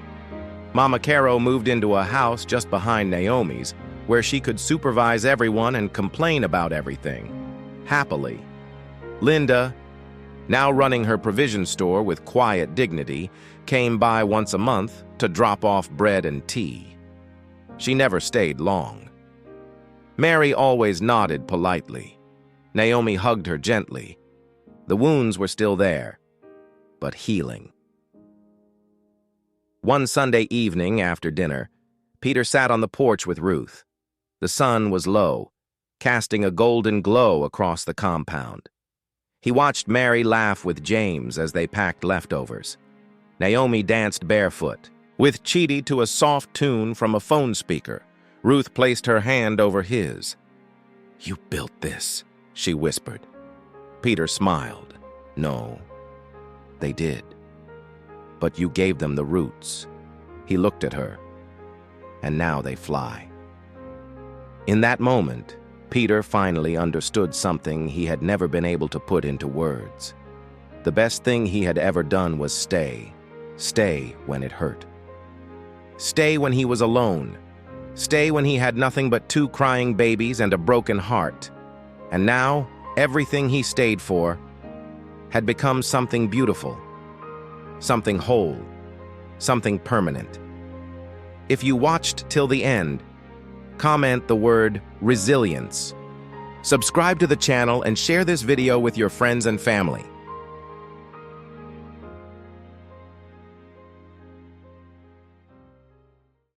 Speaker 1: Mama Caro moved into a house just behind Naomi's, where she could supervise everyone and complain about everything, happily. Linda, now running her provision store with quiet dignity, came by once a month to drop off bread and tea. She never stayed long. Mary always nodded politely. Naomi hugged her gently. The wounds were still there, but healing. One Sunday evening after dinner, Peter sat on the porch with Ruth. The sun was low, casting a golden glow across the compound. He watched Mary laugh with James as they packed leftovers. Naomi danced barefoot, with Chidi to a soft tune from a phone speaker. Ruth placed her hand over his. "You built this," she whispered. Peter smiled. "No, they did. But you gave them the roots." He looked at her. "And now they fly." In that moment, Peter finally understood something he had never been able to put into words. The best thing he had ever done was stay. Stay when it hurt. Stay when he was alone. Stay when he had nothing but 2 crying babies and a broken heart. And now, everything he stayed for had become something beautiful, something whole, something permanent. If you watched till the end, comment the word resilience. Subscribe to the channel and share this video with your friends and family.